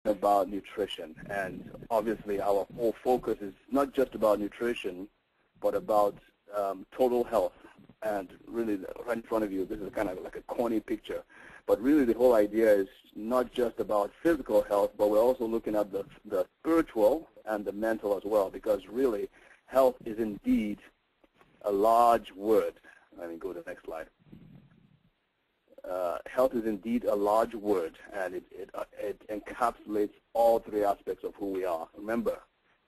about nutrition, and obviously our whole focus is not just about nutrition, but about total health. And really, right in front of you, this is kind of like a corny picture, but really the whole idea is not just about physical health, but we're also looking at the spiritual and the mental as well, because really health is indeed a large word. Let me go to the next slide. Health is indeed a large word, and it encapsulates all three aspects of who we are. Remember,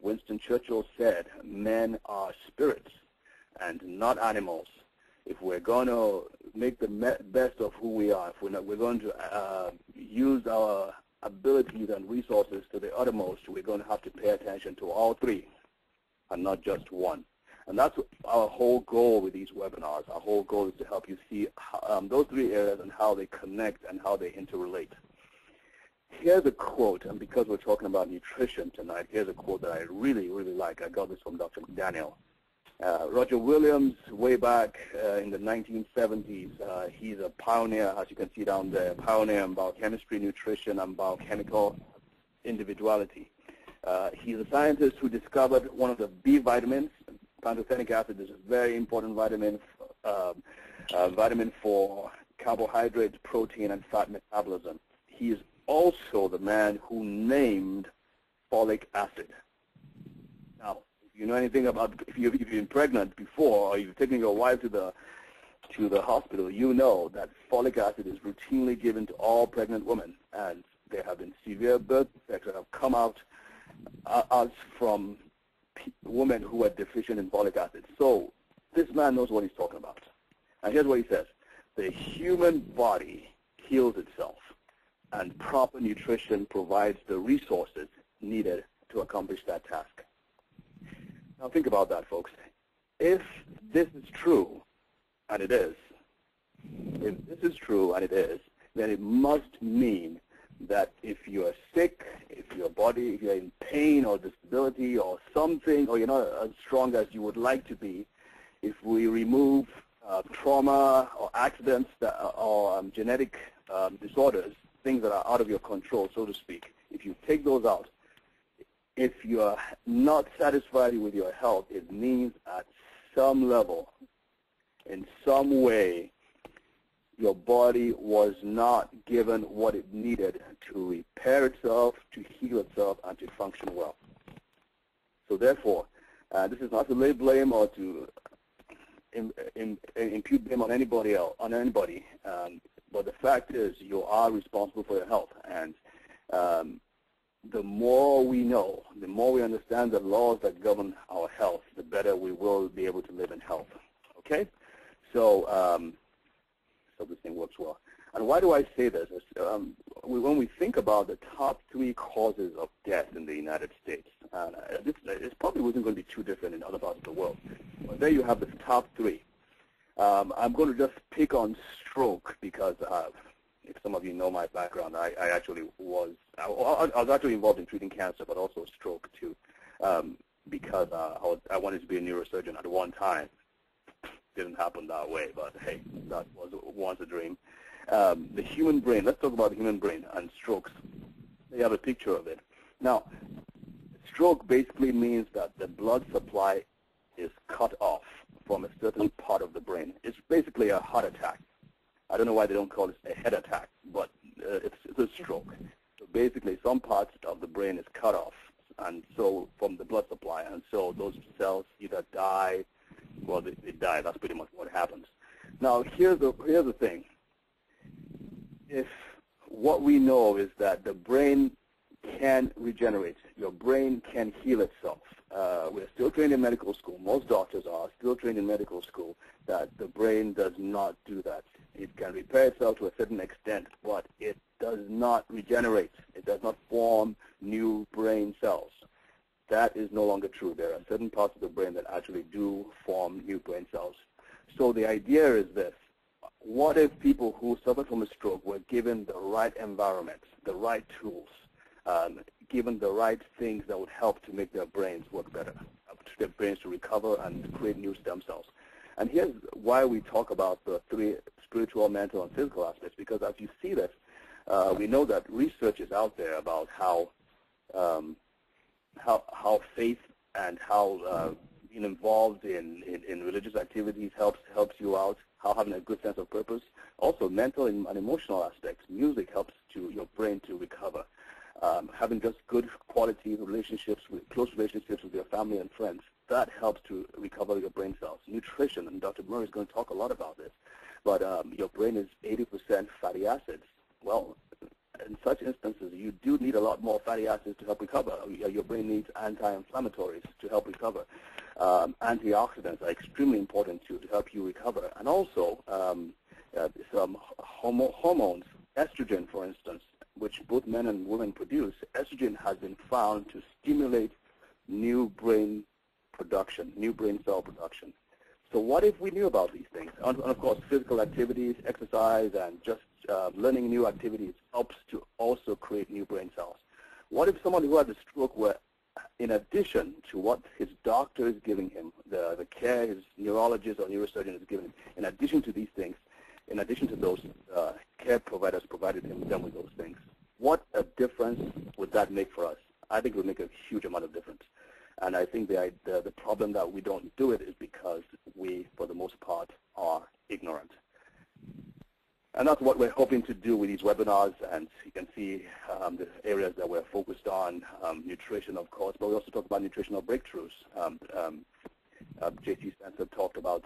Winston Churchill said, men are spirits and not animals. If we're going to make the best of who we are, if we're going to use our abilities and resources to the uttermost, we're going to have to pay attention to all three and not just one. And that's our whole goal with these webinars. Our whole goal is to help you see those three areas and how they connect and how they interrelate. Here's a quote, and because we're talking about nutrition tonight, here's a quote that I really, really like. I got this from Dr. McDaniel. Roger Williams, way back in the 1970s, he's a pioneer, as you can see down there, pioneer in biochemistry, nutrition, and biochemical individuality. He's a scientist who discovered one of the B vitamins. Pantothenic acid is a very important vitamin, vitamin for carbohydrates, protein, and fat metabolism. He is also the man who named folic acid. Now, if you know anything about, if you've been pregnant before, or you've taken your wife to the hospital, you know that folic acid is routinely given to all pregnant women, and there have been severe birth defects that have come out from women who are deficient in folic acid. So this man knows what he's talking about. And here's what he says. The human body heals itself, and proper nutrition provides the resources needed to accomplish that task. Now think about that, folks. If this is true, and it is, if this is true, and it is, then it must mean that if you're sick, if you're in pain or disability or something, or you're not as strong as you would like to be, if we remove trauma or accidents or genetic disorders, things that are out of your control, so to speak, if you take those out, if you're not satisfied with your health, it means at some level, in some way, your body was not given what it needed to repair itself, to heal itself, and to function well. So therefore, this is not to lay blame or to impute blame on anybody else, but the fact is you are responsible for your health. And the more we know, the more we understand the laws that govern our health, the better we will be able to live in health. Okay? So, so this thing works well. And why do I say this? When we think about the top 3 causes of death in the United States, this probably wasn't going to be too different in other parts of the world. But there you have the top 3. I'm going to just pick on stroke because if some of you know my background, I was actually involved in treating cancer, but also stroke too, because I wanted to be a neurosurgeon at one time. Didn't happen that way, but hey, that was once a dream. The human brain, let's talk about the human brain and strokes. They have a picture of it. Now, stroke basically means that the blood supply is cut off from a certain part of the brain. It's basically a heart attack. I don't know why they don't call it a head attack, but it's a stroke. So basically, some parts of the brain is cut off, and so from the blood supply, and so those cells either die. Well, they die. That's pretty much what happens. Now, here's the thing. If what we know is that the brain can regenerate, your brain can heal itself. We're still trained in medical school. Most doctors are still trained in medical school that the brain does not do that. It can repair itself to a certain extent, but it does not regenerate. It does not form new brain cells. That is no longer true. There are certain parts of the brain that actually do form new brain cells. So the idea is this. What if people who suffer from a stroke were given the right environment, the right tools, given the right things that would help to make their brains work better, to their brains to recover and to create new stem cells? And here's why we talk about the 3 spiritual, mental, and physical aspects, because as you see this, We know that research is out there about how faith and how being involved in religious activities helps you out, how having a good sense of purpose. Also, mental and emotional aspects. Music helps your brain to recover. Having just good quality relationships, close relationships with your family and friends, that helps to recover your brain cells. Nutrition, and Dr. Murray is going to talk a lot about this, but your brain is 80% fatty acids. Well, in such instances, you do need a lot more fatty acids to help recover. Your brain needs anti-inflammatories to help recover. Antioxidants are extremely important to help you recover. And also, some hormones, estrogen, for instance, which both men and women produce. Estrogen has been found to stimulate new brain production, new brain cell production. So what if we knew about these things? And of course, physical activities, exercise, and just learning new activities helps to also create new brain cells. What if someone who had a stroke were, in addition to what his doctor is giving him, the care his neurologist or neurosurgeon is giving him, in addition to these things, in addition to those care providers provided them with those things, what a difference would that make for us? I think it would make a huge amount of difference. And I think the problem that we don't do it is because we, for the most part, are ignorant. And that's what we're hoping to do with these webinars. And you can see the areas that we're focused on, nutrition, of course, but we also talk about nutritional breakthroughs. J.T. Spencer talked about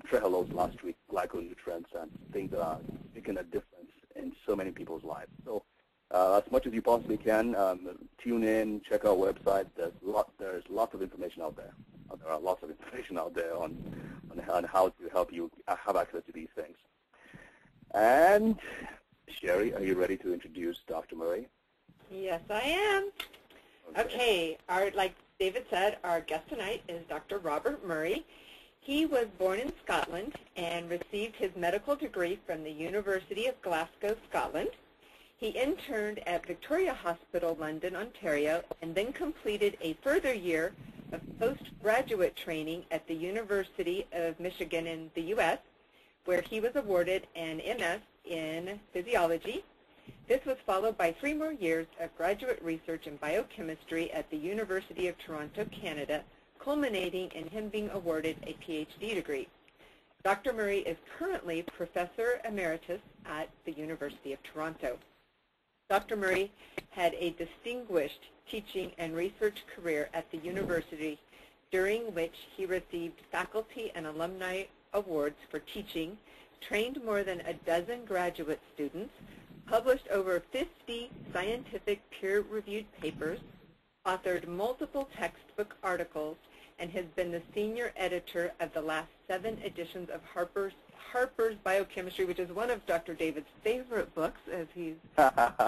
trehalose last week, glyconutrients, and things that are making a difference in so many people's lives. So as much as you possibly can, tune in, check our website. There's lots of information out there. There are lots of information out there on how to help you have access to these things. And Sherry, are you ready to introduce Dr. Murray? Yes, I am. Okay. Like David said, our guest tonight is Dr. Robert Murray. He was born in Scotland and received his medical degree from the University of Glasgow, Scotland. He interned at Victoria Hospital, London, Ontario, and then completed a further year of postgraduate training at the University of Michigan in the U.S., where he was awarded an MS in physiology. This was followed by 3 more years of graduate research in biochemistry at the University of Toronto, Canada, culminating in him being awarded a PhD degree. Dr. Murray is currently Professor Emeritus at the University of Toronto. Dr. Murray had a distinguished teaching and research career at the university, during which he received faculty and alumni awards for teaching, trained more than a dozen graduate students, published over 50 scientific peer-reviewed papers, authored multiple textbook articles, and has been the senior editor of the last 7 editions of Harper's Biochemistry, which is one of Dr. David's favorite books, as he's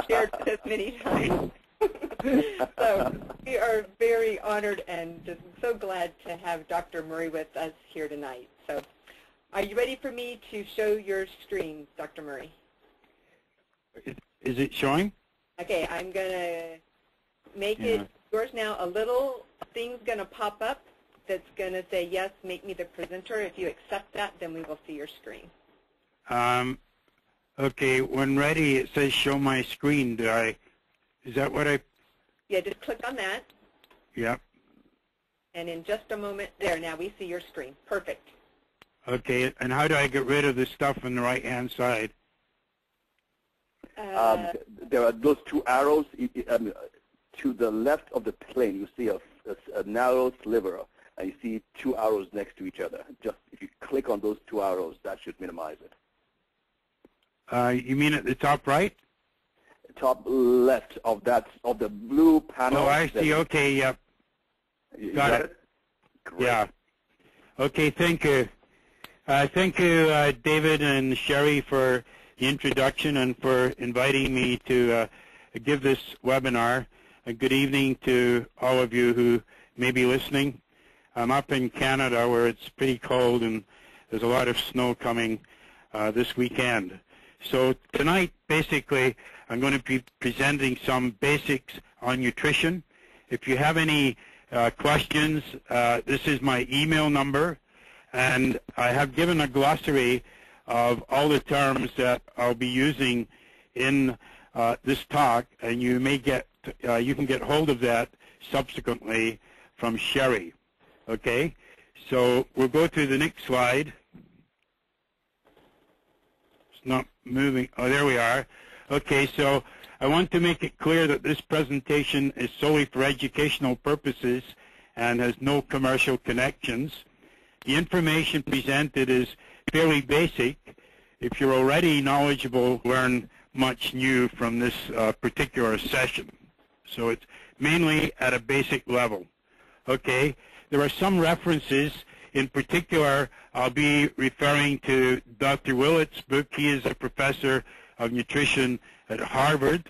shared with us many times. So we are very honored and just so glad to have Dr. Murray with us here tonight. So are you ready for me to show your screen, Dr. Murray? Is it showing? Okay, I'm going to make it yours now. A little thing's going to pop up that's going to say, yes, make me the presenter. If you accept that, then we will see your screen. Okay, when ready, it says show my screen. Is that what I? Yeah, just click on that. Yep. And in just a moment, there, now we see your screen. Perfect. Okay, and how do I get rid of the stuff on the right-hand side? There are those 2 arrows. To the left of the plane, you see a narrow sliver, and you see 2 arrows next to each other. Just if you click on those 2 arrows, that should minimize it. You mean at the top right? Top left of the blue panel. Oh, I see. Okay, yep. You got it. Great. Yeah. Okay, thank you. Thank you, David and Sherry, for the introduction and for inviting me to give this webinar. Good evening to all of you who may be listening. I'm up in Canada where it's pretty cold and there's a lot of snow coming this weekend. So tonight, basically, I'm going to be presenting some basics on nutrition. If you have any questions, this is my email number, and I have given a glossary of all the terms that I'll be using in this talk, and you may get you can get hold of that subsequently from Sherry. Okay, so we'll go to the next slide. It's not moving. Oh, there we are. Okay, so I want to make it clear that this presentation is solely for educational purposes and has no commercial connections. The information presented is fairly basic. If you're already knowledgeable, learn much new from this particular session. So it's mainly at a basic level. Okay, there are some references. In particular, I'll be referring to Dr. Willett's book. He is a professor of nutrition at Harvard.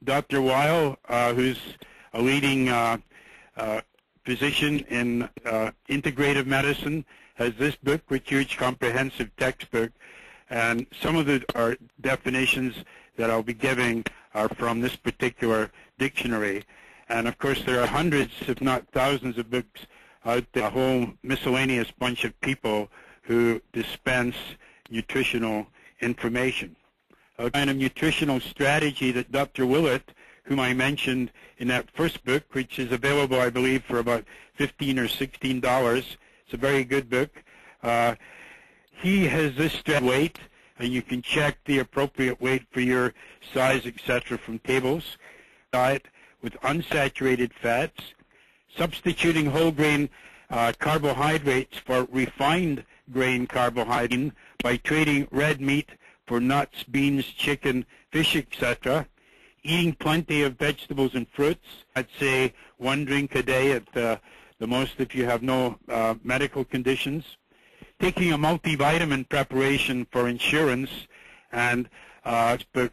Dr. Weil, who's a leading physician in integrative medicine, has this book, with huge comprehensive textbook, and some of our definitions that I'll be giving are from this particular dictionary. And of course there are hundreds, if not thousands, of books out there, a whole miscellaneous bunch of people who dispense nutritional information. A kind of nutritional strategy that Dr. Willett, whom I mentioned in that first book, which is available, I believe, for about $15 or $16. It's a very good book. He has this weight, and you can check the appropriate weight for your size, etc., from tables. Diet with unsaturated fats, substituting whole grain carbohydrates for refined grain carbohydrate by trading red meat for nuts, beans, chicken, fish, etc., eating plenty of vegetables and fruits. I'd say 1 drink a day at the most if you have no medical conditions. Taking a multivitamin preparation for insurance, and the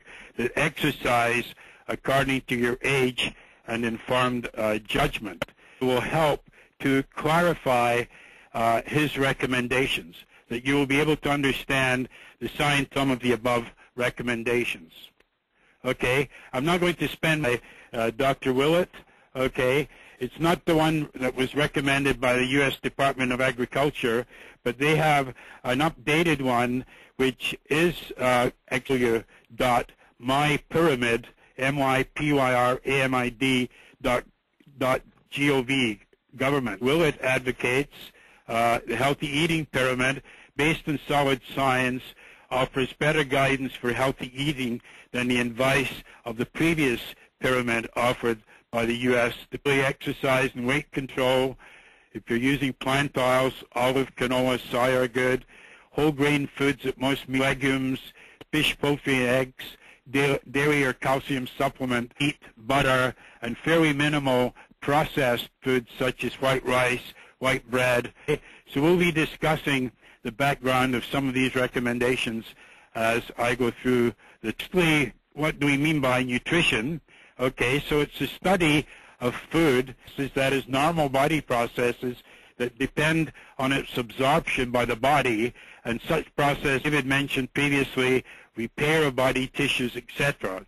exercise according to your age and informed judgment will help to clarify his recommendations, that you will be able to understand the science of some of the above recommendations. Okay, I'm not going to spend my Dr. Willett. Okay, it's not the one that was recommended by the U.S. Department of Agriculture, but they have an updated one, which is actually a .mypyramid, mypyramid.gov government. Willett advocates the healthy eating pyramid based on solid science, offers better guidance for healthy eating than the advice of the previous pyramid offered by the U.S. Daily exercise and weight control. If you're using plant oils, olive, canola, soy are good. Whole grain foods at most, legumes, fish, poultry, eggs, dairy or calcium supplement, meat, butter, and very minimal processed foods such as white rice, white bread. So we'll be discussing the background of some of these recommendations as I go through what do we mean by nutrition? Okay, so it's a study of food, that is normal body processes that depend on its absorption by the body, and such process, David mentioned previously, repair of body tissues, etc.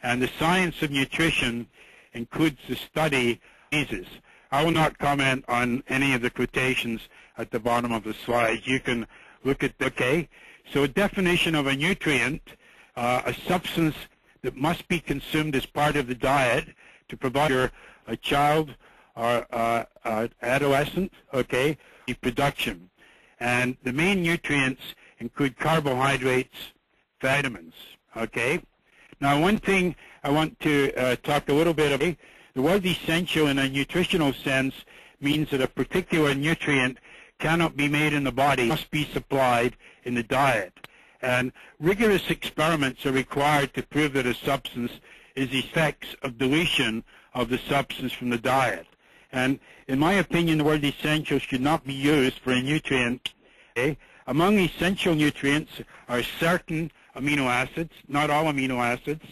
And the science of nutrition includes the study of diseases. I will not comment on any of the quotations at the bottom of the slide. You can look at, okay, so a definition of a nutrient, a substance that must be consumed as part of the diet to provide a child or adolescent, okay, production. And the main nutrients include carbohydrates, vitamins, okay. Now one thing I want to talk a little bit about, the word essential in a nutritional sense means that a particular nutrient cannot be made in the body, it must be supplied in the diet. And rigorous experiments are required to prove that a substance is the effects of deletion of the substance from the diet. And in my opinion, the word essential should not be used for a nutrient. Okay? Among essential nutrients are certain amino acids, not all amino acids,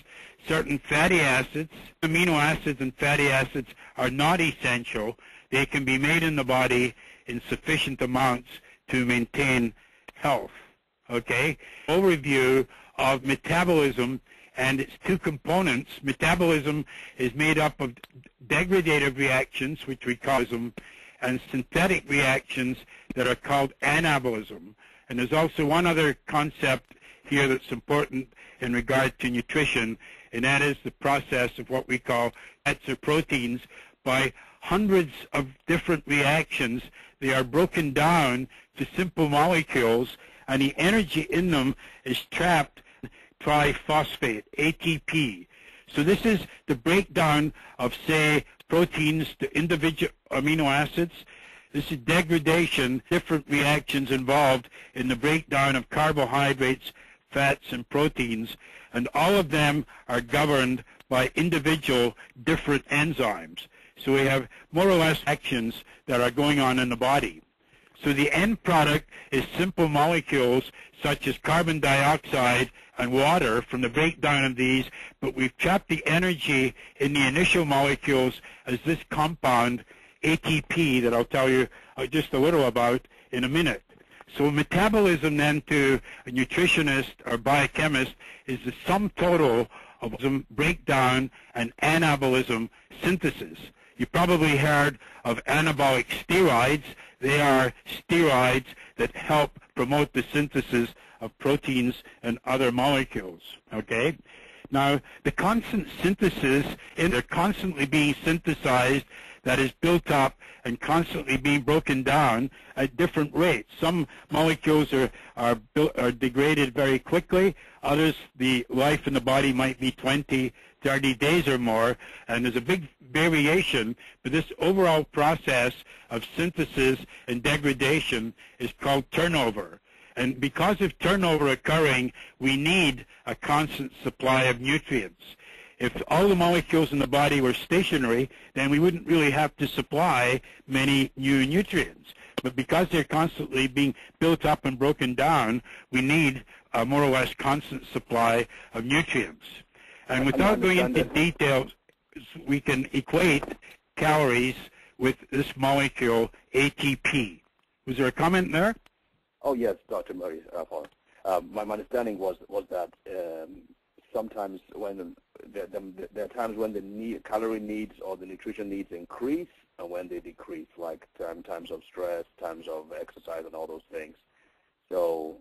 certain fatty acids. Amino acids and fatty acids are not essential. They can be made in the body in sufficient amounts to maintain health. Okay? Overview of metabolism and its two components. Metabolism is made up of degradative reactions, which we call metabolism, and synthetic reactions that are called anabolism. And there's also one other concept here that's important in regard to nutrition, and that is the process of what we call fats or proteins. By hundreds of different reactions, they are broken down to simple molecules, and the energy in them is trapped in triphosphate, ATP. So this is the breakdown of, say, proteins to individual amino acids. This is degradation, different reactions involved in the breakdown of carbohydrates, fats, and proteins, and all of them are governed by individual different enzymes. So we have more or less actions that are going on in the body. So the end product is simple molecules such as carbon dioxide and water from the breakdown of these, but we've trapped the energy in the initial molecules as this compound, ATP, that I'll tell you just a little about in a minute. So metabolism then to a nutritionist or biochemist is the sum total of breakdown and anabolism synthesis. You probably heard of anabolic steroids. They are steroids that help promote the synthesis of proteins and other molecules, okay? Now, the constant synthesis, they're constantly being synthesized, that is built up and constantly being broken down at different rates. Some molecules are degraded very quickly. Others, the life in the body might be 20, 30 days or more, and there's a big variation, but this overall process of synthesis and degradation is called turnover. And because of turnover occurring, we need a constant supply of nutrients. If all the molecules in the body were stationary, then we wouldn't really have to supply many new nutrients. But because they're constantly being built up and broken down, we need a more or less constant supply of nutrients. And without going into details, we can equate calories with this molecule, ATP. Was there a comment there? Oh, yes, Dr. Murray. My understanding was that sometimes when there are times when the calorie needs or the nutrition needs increase and when they decrease, like times of stress, times of exercise, and all those things. So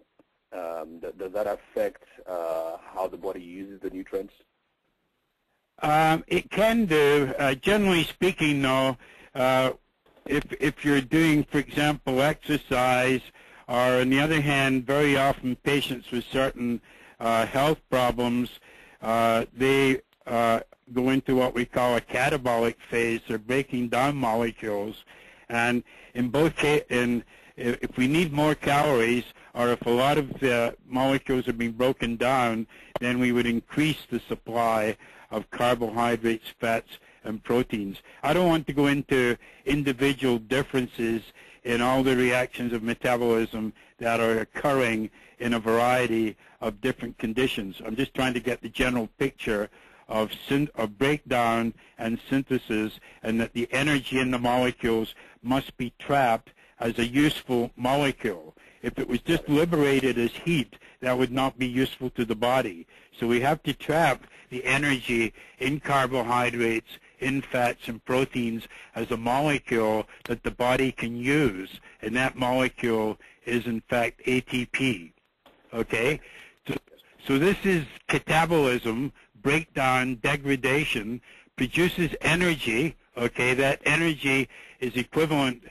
does that affect how the body uses the nutrients? It can do. Generally speaking, though, if you're doing, for example, exercise, or on the other hand, very often patients with certain health problems, they go into what we call a catabolic phase. They're breaking down molecules, and in both cases, if we need more calories, or if a lot of the molecules are being broken down, then we would increase the supply of carbohydrates, fats, and proteins. I don't want to go into individual differences in all the reactions of metabolism that are occurring in a variety of different conditions. I'm just trying to get the general picture of breakdown and synthesis, and that the energy in the molecules must be trapped as a useful molecule. If it was just liberated as heat, that would not be useful to the body. So we have to trap the energy in carbohydrates, in fats and proteins as a molecule that the body can use, and that molecule is in fact ATP. Okay? So this is catabolism, breakdown, degradation, produces energy. Okay, that energy is equivalent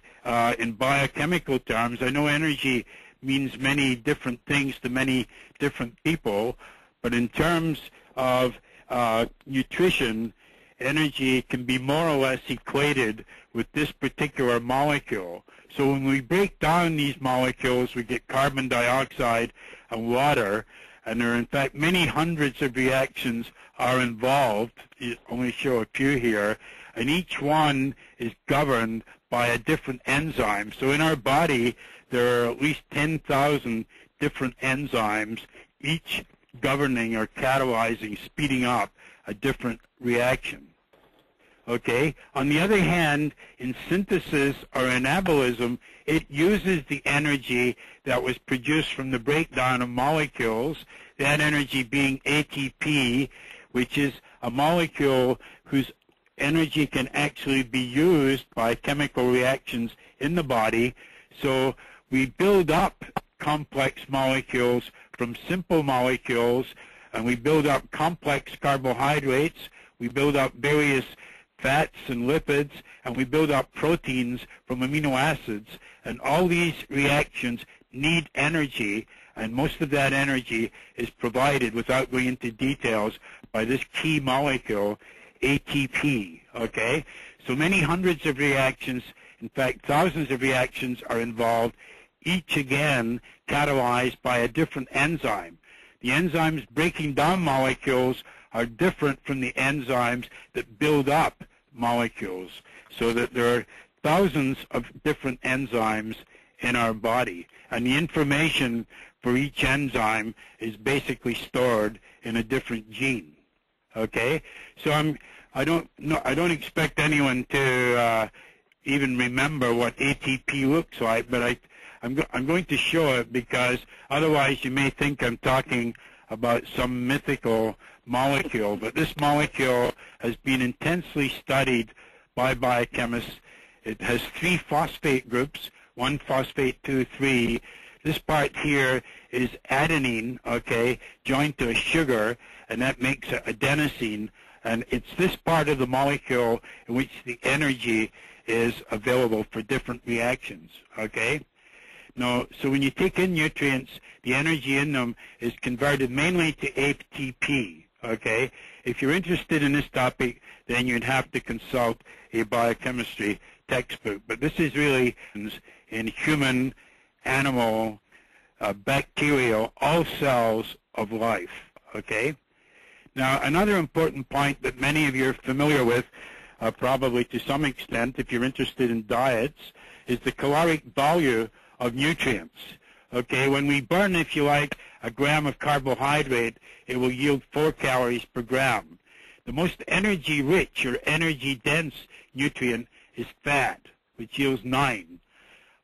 in biochemical terms. I know energy means many different things to many different people, but in terms of nutrition, energy can be more or less equated with this particular molecule. So when we break down these molecules, we get carbon dioxide and water, and there are in fact many hundreds of reactions are involved. I only show a few here, and each one is governed by a different enzyme. So in our body, there are at least 10,000 different enzymes, each governing or catalyzing, speeding up a different reaction. Okay? On the other hand, in synthesis or anabolism, it uses the energy that was produced from the breakdown of molecules, that energy being ATP, which is a molecule whose energy can actually be used by chemical reactions in the body. So we build up complex molecules from simple molecules, and we build up complex carbohydrates, we build up various fats and lipids, and we build up proteins from amino acids. And all these reactions need energy, and most of that energy is provided, without going into details, by this key molecule, ATP, okay? So many hundreds of reactions, in fact thousands of reactions are involved, each again catalyzed by a different enzyme. The enzymes breaking down molecules are different from the enzymes that build up molecules, so that there are thousands of different enzymes in our body, and the information for each enzyme is basically stored in a different gene. Okay, so I don't expect anyone to even remember what ATP looks like, but I'm going to show it, because otherwise you may think I'm talking about some mythical molecule. But this molecule has been intensely studied by biochemists. It has 3 phosphate groups, 1 phosphate 2, 3. This part here is adenine, okay, joined to a sugar, and that makes it adenosine. And it's this part of the molecule in which the energy is available for different reactions, okay? Now, so when you take in nutrients, the energy in them is converted mainly to ATP, okay? If you're interested in this topic, then you'd have to consult a biochemistry textbook. But this is really in human, animal, bacterial, all cells of life, okay? Now, another important point that many of you are familiar with, probably to some extent if you're interested in diets, is the caloric value of nutrients. Okay, when we burn, if you like, a gram of carbohydrate, it will yield 4 calories per gram. The most energy-rich or energy-dense nutrient is fat, which yields 9.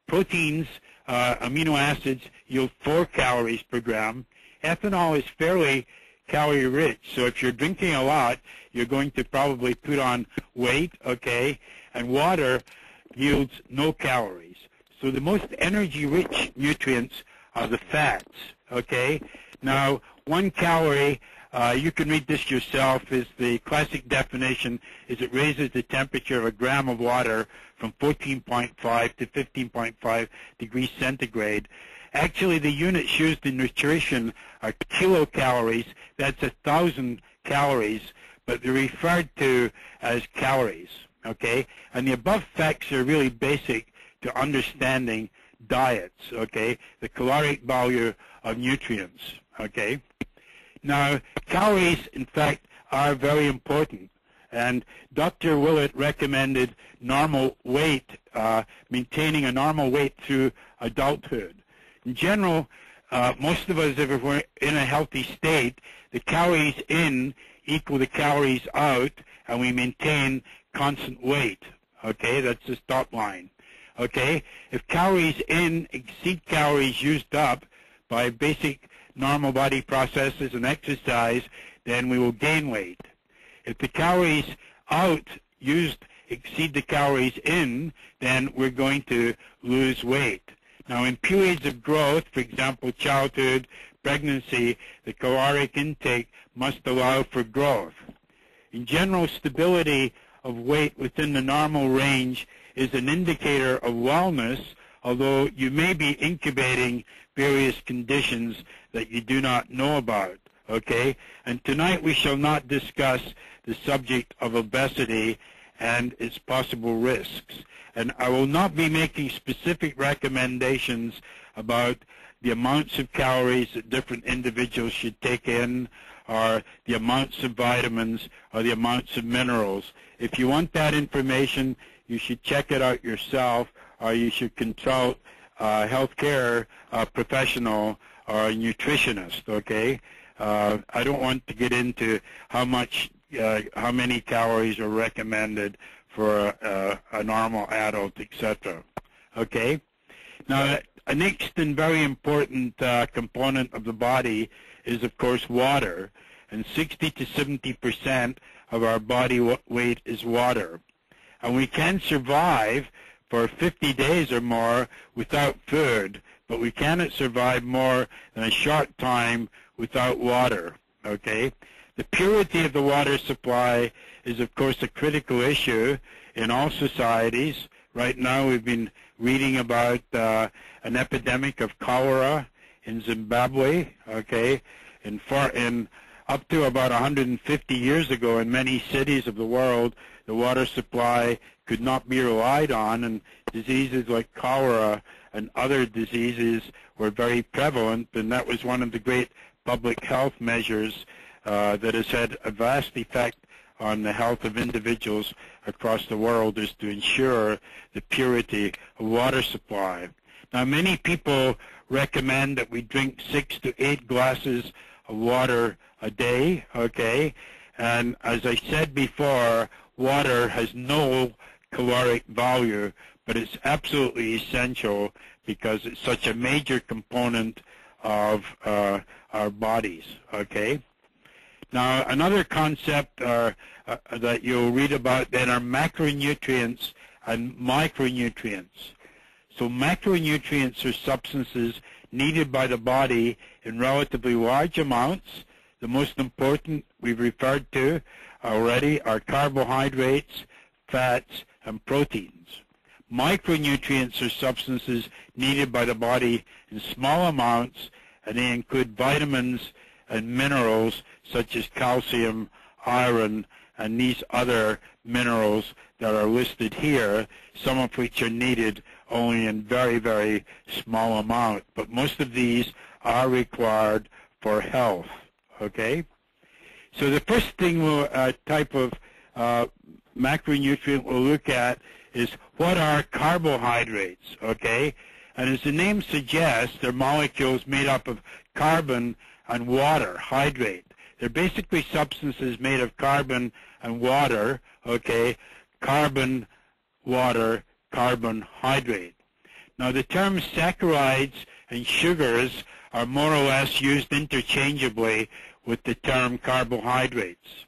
Proteins, amino acids, yield 4 calories per gram. Ethanol is fairly calorie-rich, so if you're drinking a lot, you're going to probably put on weight, okay? And water yields no calories. So the most energy-rich nutrients are the fats, okay? Now, 1 calorie, you can read this yourself, is the classic definition, is it raises the temperature of a gram of water from 14.5 to 15.5 degrees centigrade. Actually, the units used in nutrition are kilocalories. That's 1,000 calories, but they're referred to as calories, okay? And the above facts are really basic to understanding diets, okay? The caloric value of nutrients, okay? Now, calories, in fact, are very important. And Dr. Willett recommended normal weight, maintaining a normal weight through adulthood. In general, most of us, if we're in a healthy state, the calories in equal the calories out, and we maintain constant weight. Okay, that's the stop line. Okay, if calories in exceed calories used up by basic normal body processes and exercise, then we will gain weight. If the calories out used exceed the calories in, then we're going to lose weight. Now, in periods of growth, for example, childhood, pregnancy, the caloric intake must allow for growth. In general, stability of weight within the normal range is an indicator of wellness, although you may be incubating various conditions that you do not know about, okay? And tonight we shall not discuss the subject of obesity and its possible risks. And I will not be making specific recommendations about the amounts of calories that different individuals should take in, or the amounts of vitamins, or the amounts of minerals. If you want that information, you should check it out yourself, or you should consult a healthcare professional or a nutritionist, okay? I don't want to get into how many calories are recommended for a normal adult, etc. Okay? Now, a next and very important component of the body is, of course, water. And 60 to 70% of our body weight is water. And we can survive for 50 days or more without food, but we cannot survive more than a short time without water, okay? The purity of the water supply is, of course, a critical issue in all societies. Right now we've been reading about an epidemic of cholera in Zimbabwe, okay? In up to about 150 years ago, in many cities of the world, the water supply could not be relied on, and diseases like cholera and other diseases were very prevalent, and that was one of the great public health measures that has had a vast effect on the health of individuals across the world, is to ensure the purity of water supply. Now, many people recommend that we drink 6 to 8 glasses of water a day, okay? And as I said before, water has no caloric value, but it's absolutely essential because it's such a major component of our bodies, okay? Now, another concept that you'll read about then are macronutrients and micronutrients. So macronutrients are substances needed by the body in relatively large amounts. The most important we've referred to already are carbohydrates, fats, and proteins. Micronutrients are substances needed by the body in small amounts, and they include vitamins and minerals such as calcium, iron, and these other minerals that are listed here, some of which are needed only in very, very small amount. But most of these are required for health, okay? So the first thing type of macronutrient we'll look at is what are carbohydrates, okay? And as the name suggests, they're molecules made up of carbon and water, hydrate. They're basically substances made of carbon and water, okay? Carbon, water, carbon, hydrate. Now the terms saccharides and sugars are more or less used interchangeably with the term carbohydrates.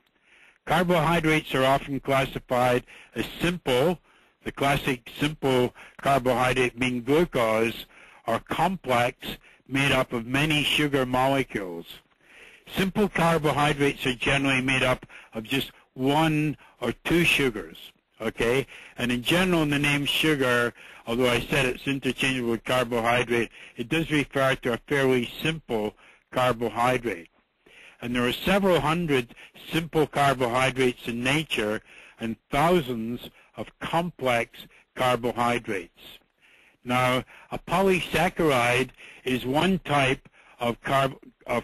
Carbohydrates are often classified as simple, the classic simple carbohydrate being glucose, or complex, made up of many sugar molecules. Simple carbohydrates are generally made up of just 1 or 2 sugars, okay? And in general, the name sugar, although I said it's interchangeable with carbohydrate, it does refer to a fairly simple carbohydrate. And there are several hundred simple carbohydrates in nature and thousands of complex carbohydrates. Now, a polysaccharide is one type of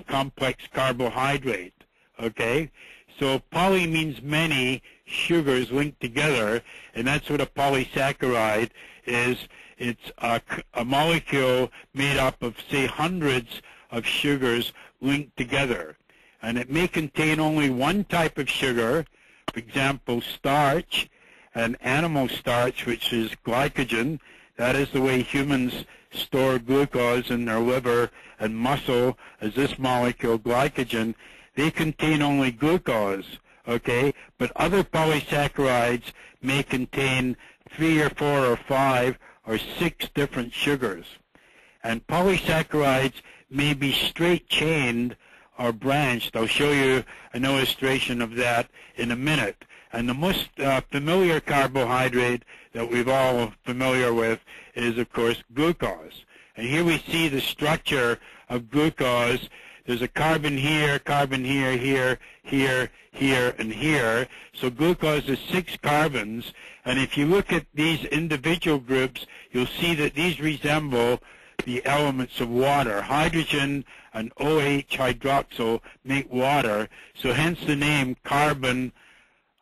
complex carbohydrate, okay? So poly means many sugars linked together, and that's what a polysaccharide is. It's a molecule made up of, say, hundreds of sugars linked together. And it may contain only one type of sugar, for example, starch, and animal starch, which is glycogen. That is the way humans store glucose in their liver and muscle, as this molecule, glycogen. They contain only glucose, okay? But other polysaccharides may contain 3 or 4 or 5 or 6 different sugars. And polysaccharides may be straight-chained or branched. I'll show you an illustration of that in a minute. And the most familiar carbohydrate that we've all familiar with is, of course, glucose. And here we see the structure of glucose. There's a carbon here, here, here, and here. So glucose is 6 carbons. And if you look at these individual groups, you'll see that these resemble the elements of water. Hydrogen and OH hydroxyl make water, so hence the name carbon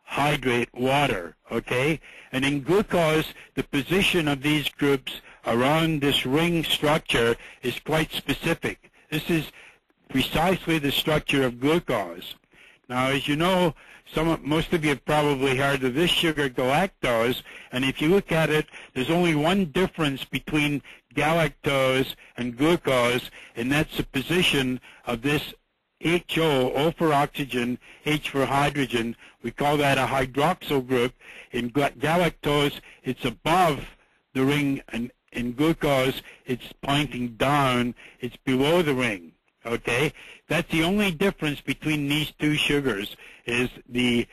hydrate water, okay? And in glucose, the position of these groups around this ring structure is quite specific. This is precisely the structure of glucose. Now, as you know, most of you have probably heard of this sugar, galactose, and if you look at it, there's only one difference between galactose and glucose, and that's the position of this HO, O for oxygen, H for hydrogen. We call that a hydroxyl group. In galactose, it's above the ring, and in glucose, it's pointing down, it's below the ring. Okay, that's the only difference between these two sugars, is the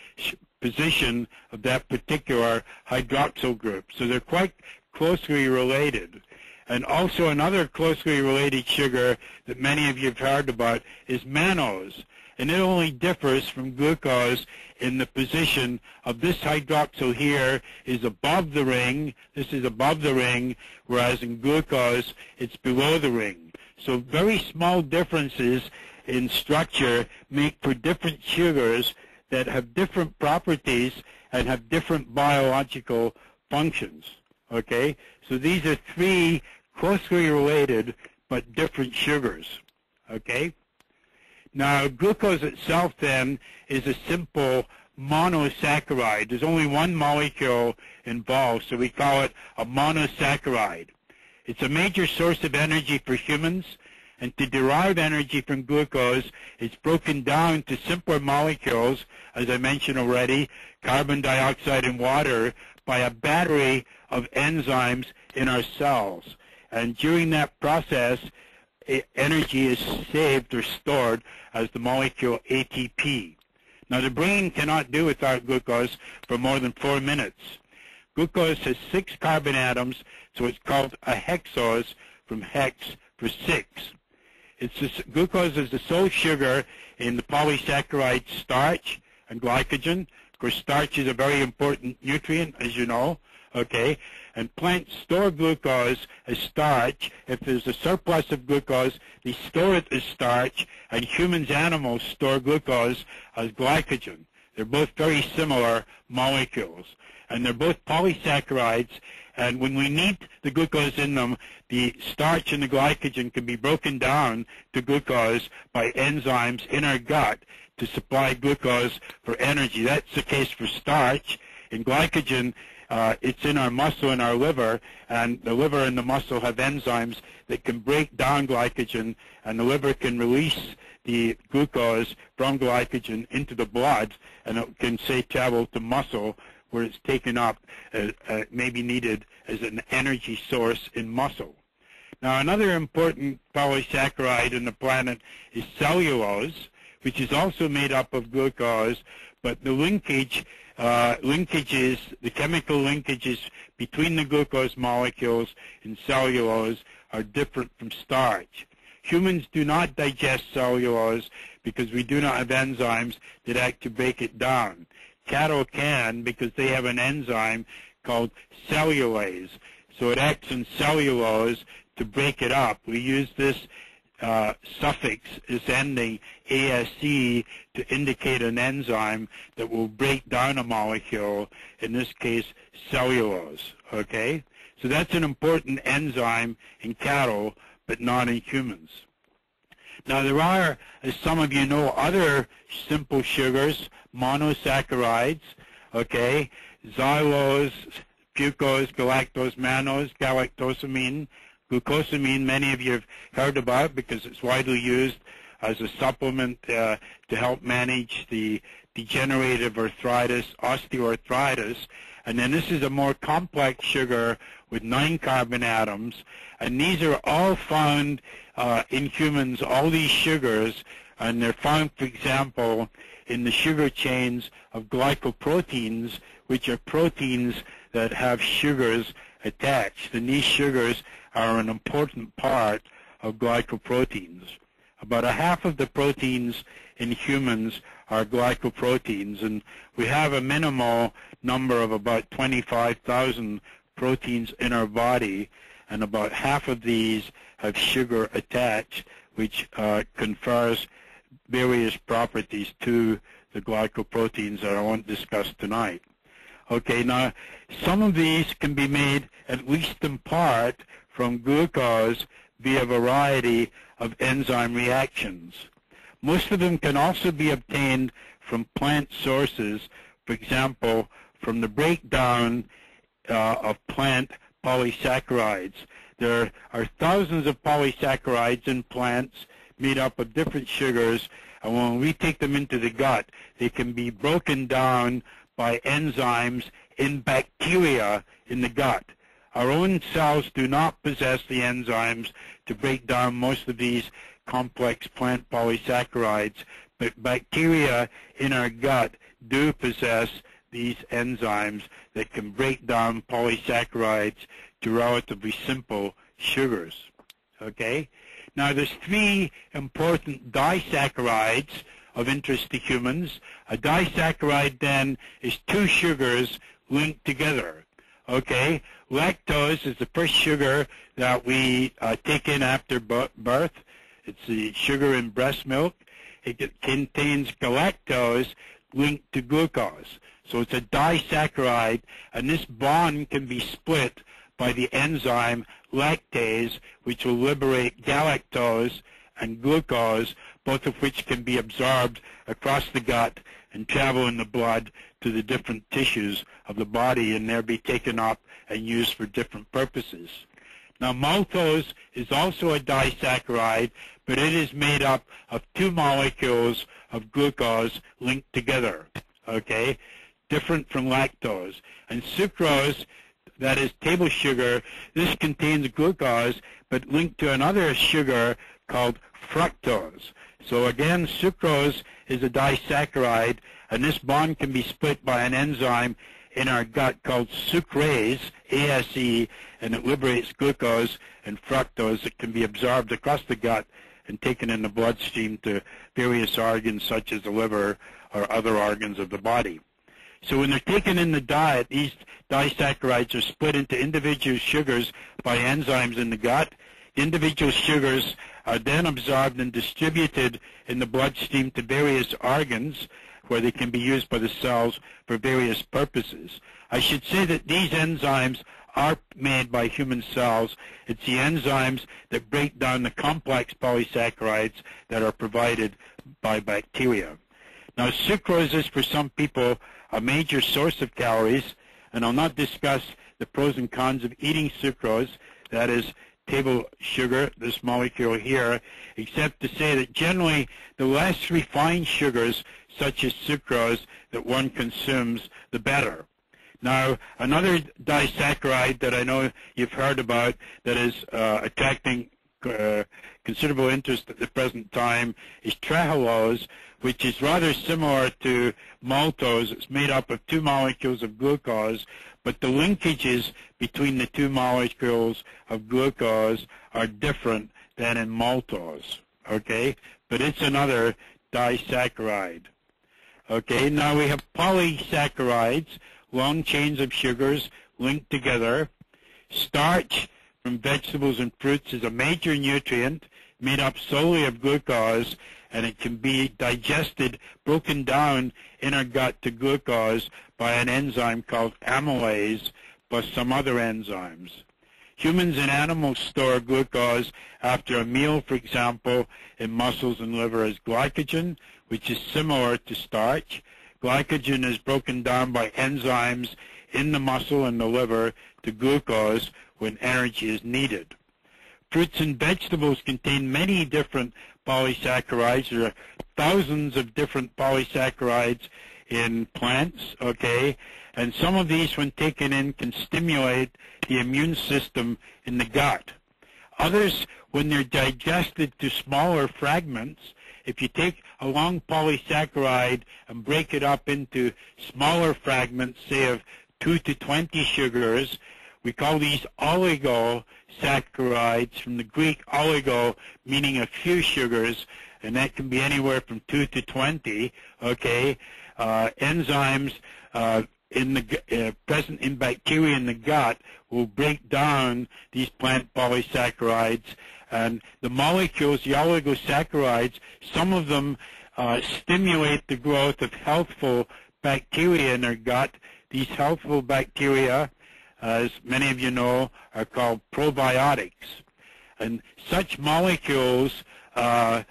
position of that particular hydroxyl group. So they're quite closely related. And also another closely related sugar that many of you have heard about is mannose. And it only differs from glucose in the position of this hydroxyl here is above the ring. This is above the ring, whereas in glucose, it's below the ring. So very small differences in structure make for different sugars that have different properties and have different biological functions. Okay? So these are three closely related but different sugars. Okay? Now, glucose itself then is a simple monosaccharide. There's only one molecule involved, so we call it a monosaccharide. It's a major source of energy for humans, and to derive energy from glucose, it's broken down to simpler molecules, as I mentioned already, carbon dioxide and water, by a battery of enzymes in our cells. And during that process, energy is saved or stored as the molecule ATP. Now, the brain cannot do without glucose for more than 4 minutes. Glucose has 6 carbon atoms, so it's called a hexose, from hex for 6. Glucose is the sole sugar in the polysaccharide starch and glycogen. Of course, starch is a very important nutrient, as you know. Okay, and plants store glucose as starch. If there's a surplus of glucose, they store it as starch, and humans, animals store glucose as glycogen. They're both very similar molecules, and they're both polysaccharides, and when we need the glucose in them, the starch and the glycogen can be broken down to glucose by enzymes in our gut to supply glucose for energy. That's the case for starch. In glycogen, it's in our muscle and our liver, and the liver and the muscle have enzymes that can break down glycogen, and the liver can release the glucose from glycogen into the blood, and it can, say, travel to muscle where it's taken up, maybe needed as an energy source in muscle. Now, another important polysaccharide on the planet is cellulose, which is also made up of glucose, but the linkages, the chemical linkages between the glucose molecules in cellulose are different from starch. Humans do not digest cellulose because we do not have enzymes that act to break it down. Cattle can because they have an enzyme called cellulase. So it acts on cellulose to break it up. We use this suffix, this ending, ASE, to indicate an enzyme that will break down a molecule, in this case, cellulose. Okay? So that's an important enzyme in cattle, but not in humans. Now, there are, as some of you know, other simple sugars, monosaccharides, okay, xylose, fucose, galactose, mannose, galactosamine, glucosamine, many of you have heard about because it's widely used as a supplement to help manage the degenerative arthritis, osteoarthritis. And then this is a more complex sugar with 9 carbon atoms. And these are all found in humans, all these sugars, and they're found, for example, in the sugar chains of glycoproteins, which are proteins that have sugars attached. And these sugars are an important part of glycoproteins. About a half of the proteins in humans are glycoproteins, and we have a minimal number of about 25,000 proteins in our body, and about half of these have sugar attached, which confers various properties to the glycoproteins that I won't discuss tonight. Okay, now some of these can be made, at least in part, from glucose via a variety of enzyme reactions. Most of them can also be obtained from plant sources, for example, from the breakdown of plant polysaccharides. There are thousands of polysaccharides in plants made up of different sugars, and when we take them into the gut, they can be broken down by enzymes in bacteria in the gut. Our own cells do not possess the enzymes to break down most of these complex plant polysaccharides, but bacteria in our gut do possess these enzymes that can break down polysaccharides to relatively simple sugars. Okay? Now, there's 3 important disaccharides of interest to humans. A disaccharide, then, is 2 sugars linked together. Okay? Lactose is the first sugar that we take in after birth. It's the sugar in breast milk. It contains galactose linked to glucose. So it's a disaccharide, and this bond can be split by the enzyme lactase, which will liberate galactose and glucose, both of which can be absorbed across the gut and travel in the blood to the different tissues of the body, and there be taken up and used for different purposes. Now, maltose is also a disaccharide, but it is made up of 2 molecules of glucose linked together, okay, different from lactose. And sucrose, that is table sugar, this contains glucose, but linked to another sugar called fructose. So again, sucrose is a disaccharide, and this bond can be split by an enzyme in our gut called sucrase, ASE, and it liberates glucose and fructose that can be absorbed across the gut and taken in the bloodstream to various organs such as the liver or other organs of the body. So when they're taken in the diet, these disaccharides are split into individual sugars by enzymes in the gut. Individual sugars are then absorbed and distributed in the bloodstream to various organs where they can be used by the cells for various purposes. I should say that these enzymes are made by human cells. It's the enzymes that break down the complex polysaccharides that are provided by bacteria. Now, sucrose is for some people a major source of calories, and I'll not discuss the pros and cons of eating sucrose, that is table sugar, this molecule here, except to say that generally the less refined sugars, such as sucrose, that one consumes, the better. Now, another disaccharide that I know you've heard about that is attracting considerable interest at the present time is trehalose, which is rather similar to maltose. It's made up of 2 molecules of glucose, but the linkages between the 2 molecules of glucose are different than in maltose, okay? But it's another disaccharide. Okay, now we have polysaccharides, long chains of sugars linked together. Starch from vegetables and fruits is a major nutrient made up solely of glucose, and it can be digested, broken down in our gut to glucose by an enzyme called amylase, plus some other enzymes. Humans and animals store glucose after a meal, for example, in muscles and liver as glycogen, which is similar to starch. Glycogen is broken down by enzymes in the muscle and the liver to glucose when energy is needed. Fruits and vegetables contain many different polysaccharides. There are thousands of different polysaccharides in plants, okay? And some of these, when taken in, can stimulate the immune system in the gut. Others, when they're digested to smaller fragments, if you take a long polysaccharide and break it up into smaller fragments, say of 2 to 20 sugars, we call these oligosaccharides, from the Greek oligo, meaning a few sugars, and that can be anywhere from 2 to 20, okay? Enzymes present in bacteria in the gut will break down these plant polysaccharides, and the molecules, the oligosaccharides, some of them stimulate the growth of healthful bacteria in our gut. These healthful bacteria, as many of you know, are called probiotics. And such molecules that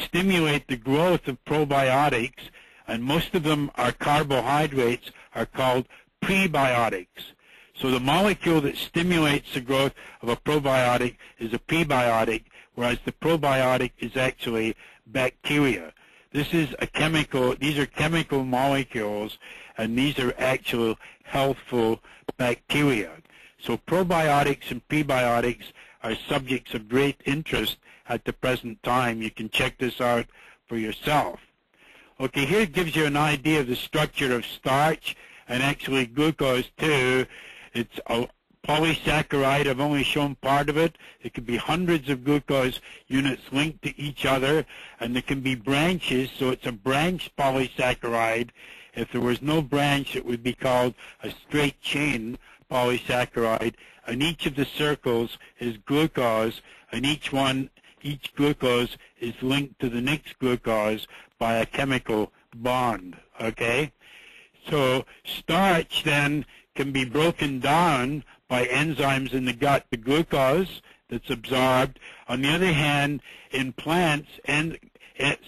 stimulate the growth of probiotics, and most of them are carbohydrates, are called prebiotics. So the molecule that stimulates the growth of a probiotic is a prebiotic, whereas the probiotic is actually bacteria. This is a chemical, these are chemical molecules, and these are actual healthful bacteria. So probiotics and prebiotics are subjects of great interest at the present time. You can check this out for yourself. Okay, here it gives you an idea of the structure of starch and actually glucose too. It's a polysaccharide. I've only shown part of it. It could be hundreds of glucose units linked to each other, and there can be branches, so it's a branched polysaccharide. If there was no branch, it would be called a straight chain polysaccharide, and each of the circles is glucose, and each glucose is linked to the next glucose by a chemical bond, okay? So starch then can be broken down by enzymes in the gut, the glucose that's absorbed. On the other hand, in plants,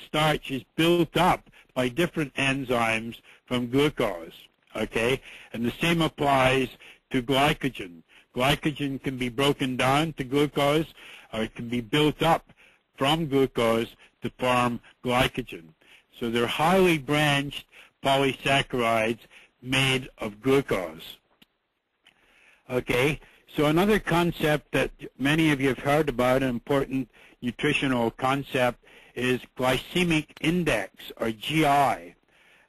starch is built up by different enzymes from glucose, okay? And the same applies to glycogen. Glycogen can be broken down to glucose, or it can be built up from glucose to form glycogen. So they're highly branched polysaccharides made of glucose. Okay, so another concept that many of you have heard about, an important nutritional concept, is glycemic index, or GI.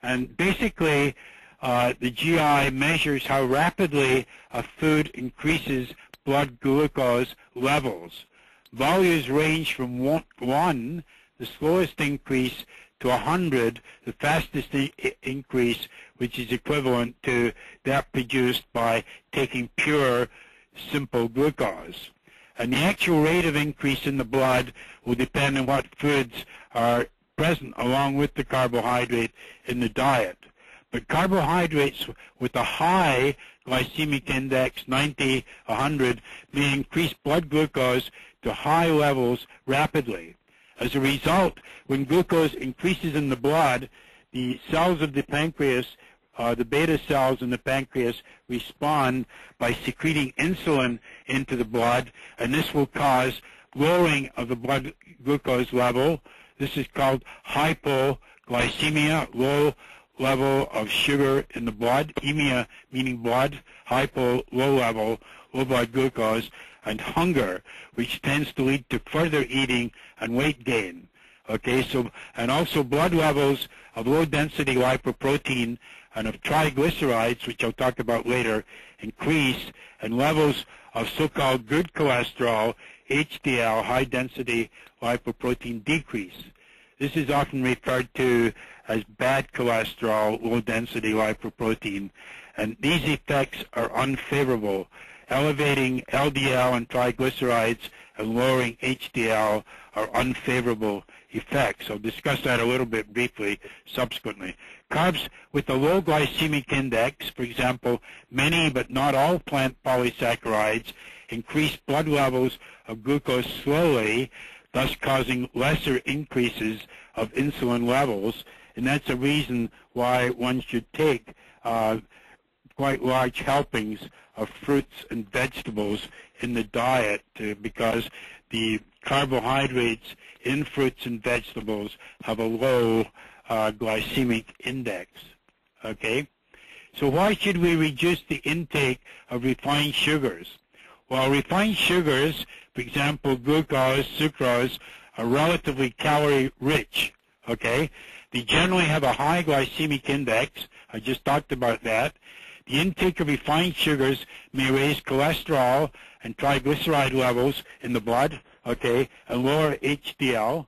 And basically, the GI measures how rapidly a food increases blood glucose levels. Values range from 1, the slowest increase, to 100, the fastest increase, which is equivalent to that produced by taking pure, simple glucose. And the actual rate of increase in the blood will depend on what foods are present along with the carbohydrate in the diet. But carbohydrates with a high glycemic index, 90, 100, may increase blood glucose to high levels rapidly. As a result, when glucose increases in the blood, the cells of the pancreas, the beta cells in the pancreas, respond by secreting insulin into the blood, and this will cause lowering of the blood glucose level. This is called hypoglycemia, low level of sugar in the blood, emia meaning blood, hypo, low level, low blood glucose, and hunger, which tends to lead to further eating and weight gain. Okay, so, and also blood levels of low-density lipoprotein and of triglycerides, which I'll talk about later, increase, and levels of so-called good cholesterol, HDL, high-density lipoprotein, decrease. This is often referred to as bad cholesterol, low-density lipoprotein, and these effects are unfavorable. Elevating LDL and triglycerides and lowering HDL are unfavorable effects. I'll discuss that a little bit briefly subsequently. Carbs with a low glycemic index, for example, many but not all plant polysaccharides, increase blood levels of glucose slowly, thus causing lesser increases of insulin levels, and that's a reason why one should take quite large helpings of fruits and vegetables in the diet because the carbohydrates in fruits and vegetables have a low glycemic index. Okay? So why should we reduce the intake of refined sugars? Well, refined sugars, for example, glucose, sucrose, are relatively calorie-rich. Okay? They generally have a high glycemic index. I just talked about that. The intake of refined sugars may raise cholesterol and triglyceride levels in the blood, okay, and lower HDL,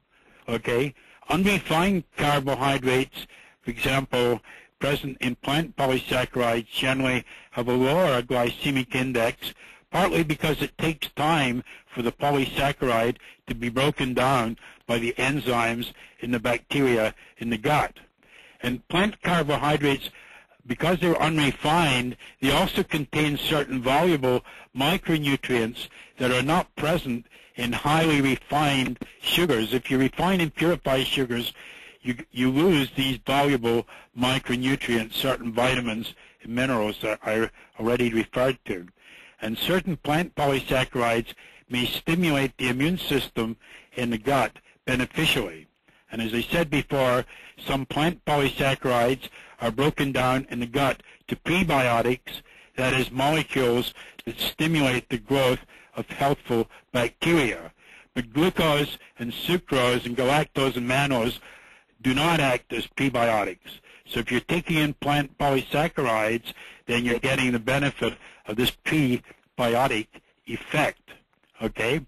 okay. Unrefined carbohydrates, for example, present in plant polysaccharides generally have a lower glycemic index, partly because it takes time for the polysaccharide to be broken down by the enzymes in the bacteria in the gut. And plant carbohydrates, because they're unrefined, they also contain certain valuable micronutrients that are not present in highly refined sugars. If you refine and purify sugars, you lose these valuable micronutrients, certain vitamins and minerals that I already referred to. And certain plant polysaccharides may stimulate the immune system in the gut beneficially. And as I said before, some plant polysaccharides are broken down in the gut to prebiotics, that is, molecules that stimulate the growth of healthful bacteria. But glucose and sucrose and galactose and mannose do not act as prebiotics. So if you're taking in plant polysaccharides, then you're getting the benefit of this prebiotic effect. Okay?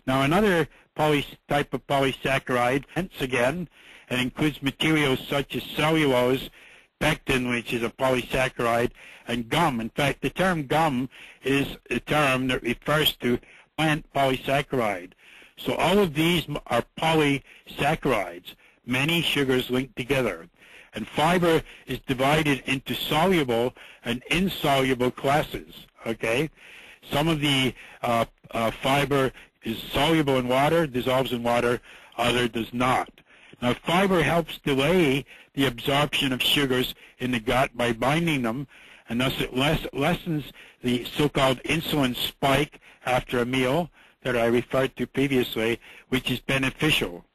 Now another type of polysaccharide, once again, it includes materials such as cellulose, pectin, which is a polysaccharide, and gum. In fact, the term gum is a term that refers to plant polysaccharide. So all of these are polysaccharides, many sugars linked together. And fiber is divided into soluble and insoluble classes, okay? Some of the fiber is soluble in water, dissolves in water, other does not. Now, fiber helps delay the absorption of sugars in the gut by binding them, and thus it lessens the so-called insulin spike after a meal that I referred to previously, which is beneficial.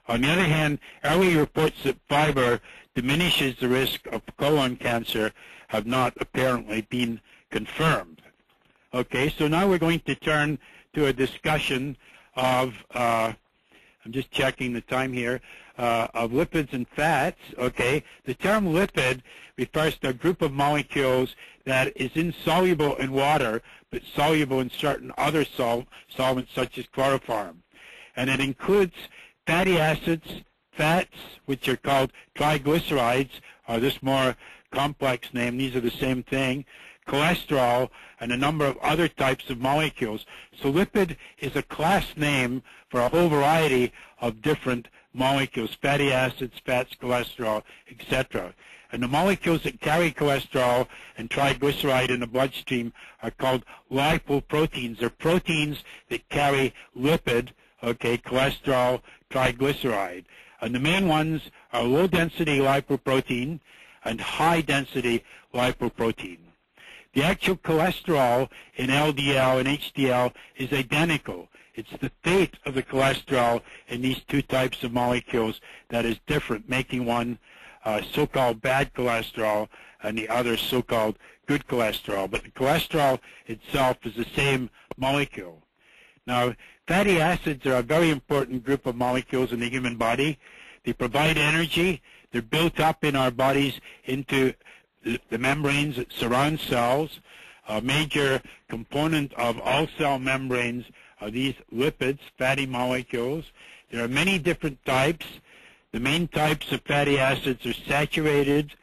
On the other hand, early reports that fiber diminishes the risk of colon cancer have not apparently been confirmed. Okay, so now we're going to turn to a discussion of, I'm just checking the time here, of lipids and fats. Okay, the term lipid refers to a group of molecules that is insoluble in water but soluble in certain other solvents such as chloroform. And it includes fatty acids, fats, which are called triglycerides, or this more complex name, these are the same thing, cholesterol, and a number of other types of molecules. So lipid is a class name for a whole variety of different molecules, fatty acids, fats, cholesterol, etc. And the molecules that carry cholesterol and triglyceride in the bloodstream are called lipoproteins. They're proteins that carry lipid, okay, cholesterol, triglyceride. And the main ones are low-density lipoprotein and high-density lipoprotein. The actual cholesterol in LDL and HDL is identical. It's the fate of the cholesterol in these two types of molecules that is different, making one so-called bad cholesterol and the other so-called good cholesterol. But the cholesterol itself is the same molecule. Now, fatty acids are a very important group of molecules in the human body. They provide energy. They're built up in our bodies into the membranes that surround cells. A major component of all cell membranes are these lipids, fatty molecules. There are many different types. The main types of fatty acids are saturated,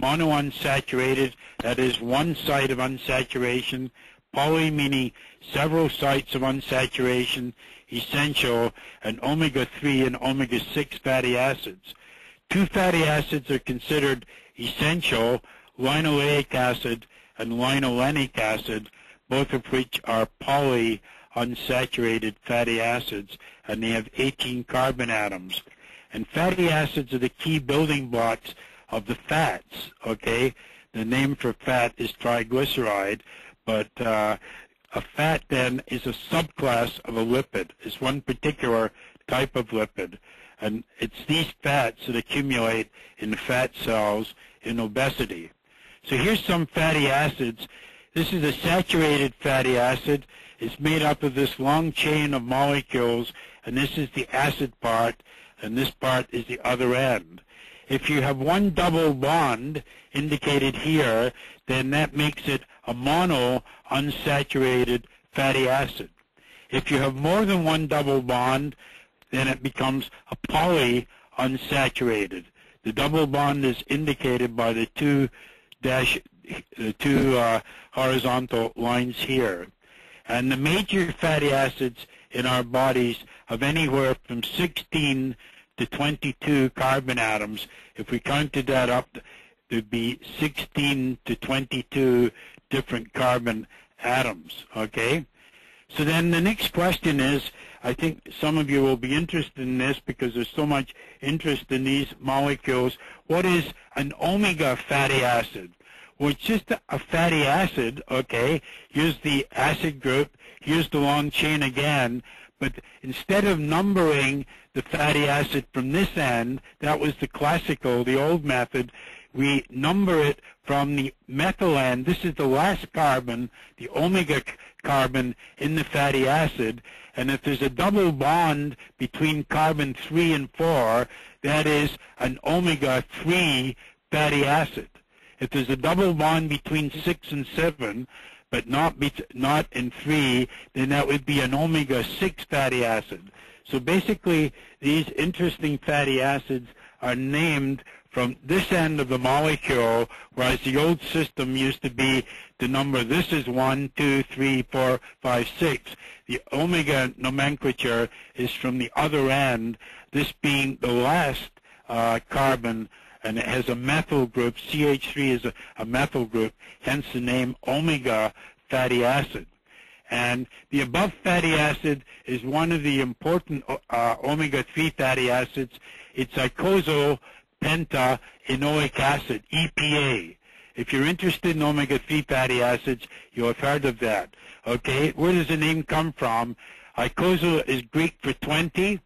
monounsaturated, that is one site of unsaturation, poly meaning several sites of unsaturation, essential, and omega-3 and omega-6 fatty acids. Two fatty acids are considered essential, linoleic acid and linolenic acid, both of which are polyunsaturated fatty acids, and they have 18 carbon atoms. And fatty acids are the key building blocks of the fats, okay? The name for fat is triglyceride, but a fat then is a subclass of a lipid. It's one particular type of lipid. And it's these fats that accumulate in the fat cells in obesity. So here's some fatty acids. This is a saturated fatty acid. It's made up of this long chain of molecules, and this is the acid part, and this part is the other end. If you have one double bond indicated here, then that makes it a monounsaturated fatty acid. If you have more than one double bond, then it becomes a polyunsaturated. The double bond is indicated by the two horizontal lines here. And the major fatty acids in our bodies have anywhere from 16 to 22 carbon atoms. If we counted that up, there'd be 16 to 22 different carbon atoms, okay? So then the next question is, I think some of you will be interested in this because there's so much interest in these molecules. What is an omega fatty acid? Well, it's just a fatty acid, okay? Here's the acid group. Here's the long chain again. But instead of numbering the fatty acid from this end, that was the classical, the old method, we number it from the methyl end. This is the last carbon, the omega carbon in the fatty acid. And if there's a double bond between carbon 3 and 4, that is an omega-3 fatty acid. If there's a double bond between 6 and 7, but not in 3, then that would be an omega-6 fatty acid. So basically, these interesting fatty acids are named from this end of the molecule, whereas the old system used to be the number, this is 1, 2, 3, 4, 5, 6. The omega nomenclature is from the other end, this being the last carbon, and it has a methyl group. CH3 is a methyl group, hence the name omega fatty acid. And the above fatty acid is one of the important omega-3 fatty acids. It's icosapentaenoic acid, EPA. If you're interested in omega-3 fatty acids, you'll have heard of that. Okay, where does the name come from? Icoso is Greek for 20.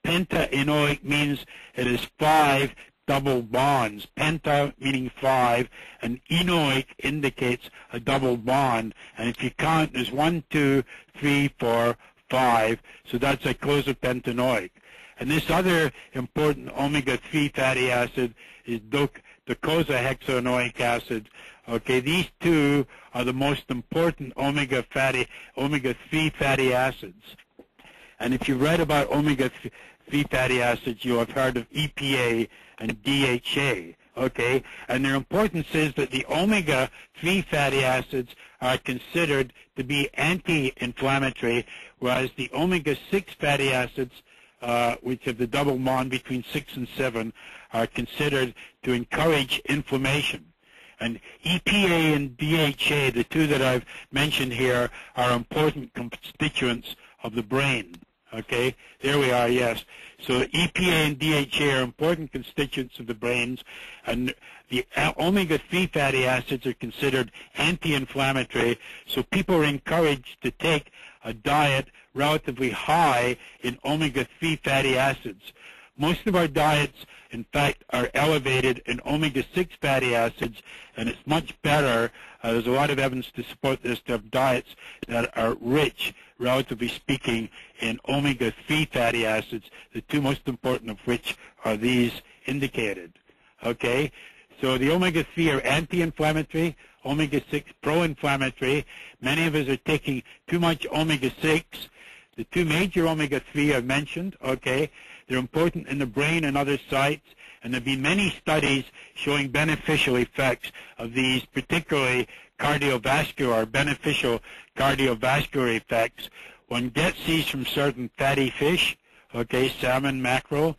Pentaenoic means it is 5 double bonds. Penta meaning 5, and enoic indicates a double bond. And if you count, there's 1, 2, 3, 4, 5. So that's icosapentaenoic. And this other important omega-3 fatty acid is docosahexaenoic acid. Okay, these two are the most important omega-3 fatty acids. And if you've read about omega-3 fatty acids, you'll have heard of EPA and DHA. Okay, and their importance is that the omega-3 fatty acids are considered to be anti-inflammatory, whereas the omega-6 fatty acids, which have the double bond between 6 and 7, are considered to encourage inflammation. And EPA and DHA, the two that I've mentioned here, are important constituents of the brain. Okay, there we are, yes. So EPA and DHA are important constituents of the brains, and the omega-3 fatty acids are considered anti-inflammatory, so people are encouraged to take a diet relatively high in omega-3 fatty acids. Most of our diets, in fact, are elevated in omega-6 fatty acids, and it's much better, there's a lot of evidence to support this, to have diets that are rich, relatively speaking, in omega-3 fatty acids, the two most important of which are these indicated. Okay, so the omega-3 are anti-inflammatory, omega-6 pro-inflammatory. Many of us are taking too much omega-6. The two major omega-3 I've mentioned, okay, they're important in the brain and other sites, and there have been many studies showing beneficial effects of these, particularly cardiovascular, beneficial cardiovascular effects. One gets these from certain fatty fish, okay, salmon, mackerel,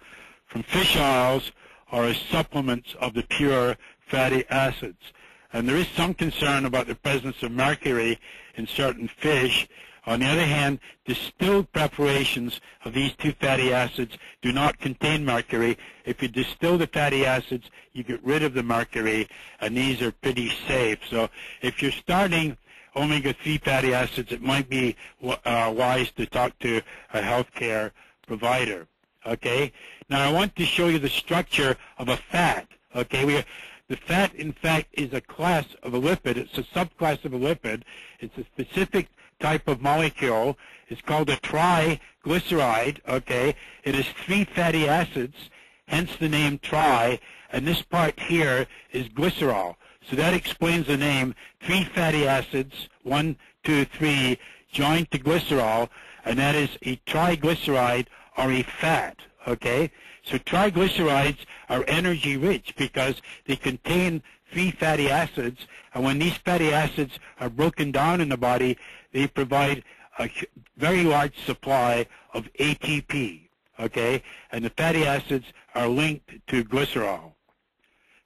from fish oils, or as supplements of the pure fatty acids. And there is some concern about the presence of mercury in certain fish. On the other hand, distilled preparations of these two fatty acids do not contain mercury. If you distill the fatty acids, you get rid of the mercury, and these are pretty safe. So if you're starting omega-3 fatty acids, it might be wise to talk to a healthcare provider. Okay? Now I want to show you the structure of a fat. Okay? The fat, in fact, is a class of a lipid. It's a subclass of a lipid. It's a specific type of molecule. It's called a triglyceride. Okay? It is 3 fatty acids, hence the name tri, and this part here is glycerol. So that explains the name. 3 fatty acids, 1, 2, 3, joined to glycerol, and that is a triglyceride or a fat. Okay? So triglycerides are energy rich because they contain 3 fatty acids, and when these fatty acids are broken down in the body, they provide a very large supply of ATP. Okay? And the fatty acids are linked to glycerol.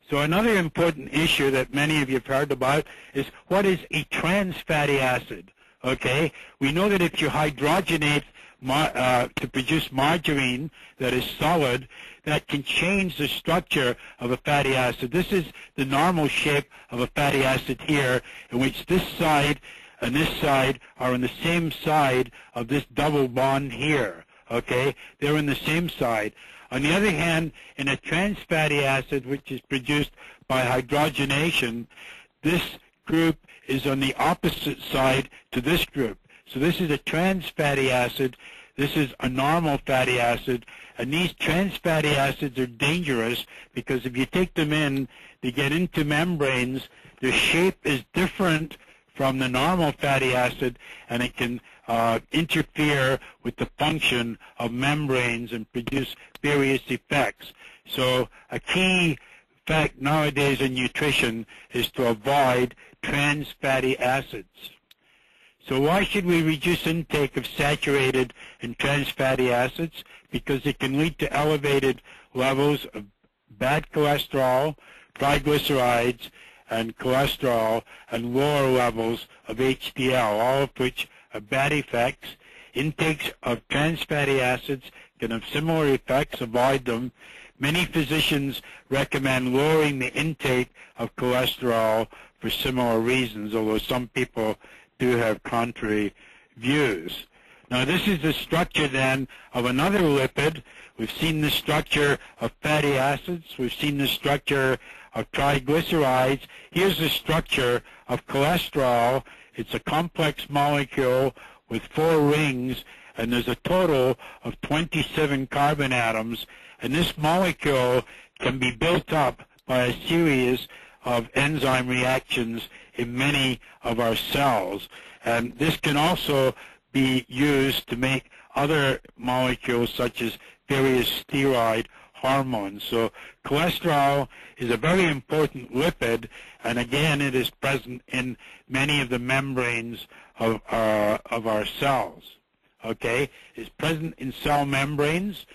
So another important issue that many of you have heard about is what is a trans fatty acid? Okay? We know that if you hydrogenate to produce margarine that is solid, that can change the structure of a fatty acid. This is the normal shape of a fatty acid here, in which this side and this side are on the same side of this double bond here. Okay? They're on the same side. On the other hand, in a trans fatty acid, which is produced by hydrogenation, this group is on the opposite side to this group. So this is a trans fatty acid. This is a normal fatty acid. And these trans fatty acids are dangerous because if you take them in, they get into membranes. Their shape is different from the normal fatty acid, and it can interfere with the function of membranes and produce various effects. So a key fact nowadays in nutrition is to avoid trans fatty acids. So why should we reduce intake of saturated and trans fatty acids? Because it can lead to elevated levels of bad cholesterol, triglycerides, and cholesterol, and lower levels of HDL, all of which are bad effects. Intakes of trans fatty acids can have similar effects. Avoid them. Many physicians recommend lowering the intake of cholesterol for similar reasons, although some people do have contrary views. Now, this is the structure then of another lipid. We've seen the structure of fatty acids. We've seen the structure of triglycerides. Here's the structure of cholesterol. It's a complex molecule with 4 rings, and there's a total of 27 carbon atoms. And this molecule can be built up by a series of enzyme reactions in many of our cells. And this can also be used to make other molecules such as various steroid hormones. So cholesterol is a very important lipid, and again it is present in many of the membranes of our cells. Okay, it's present in cell membranes,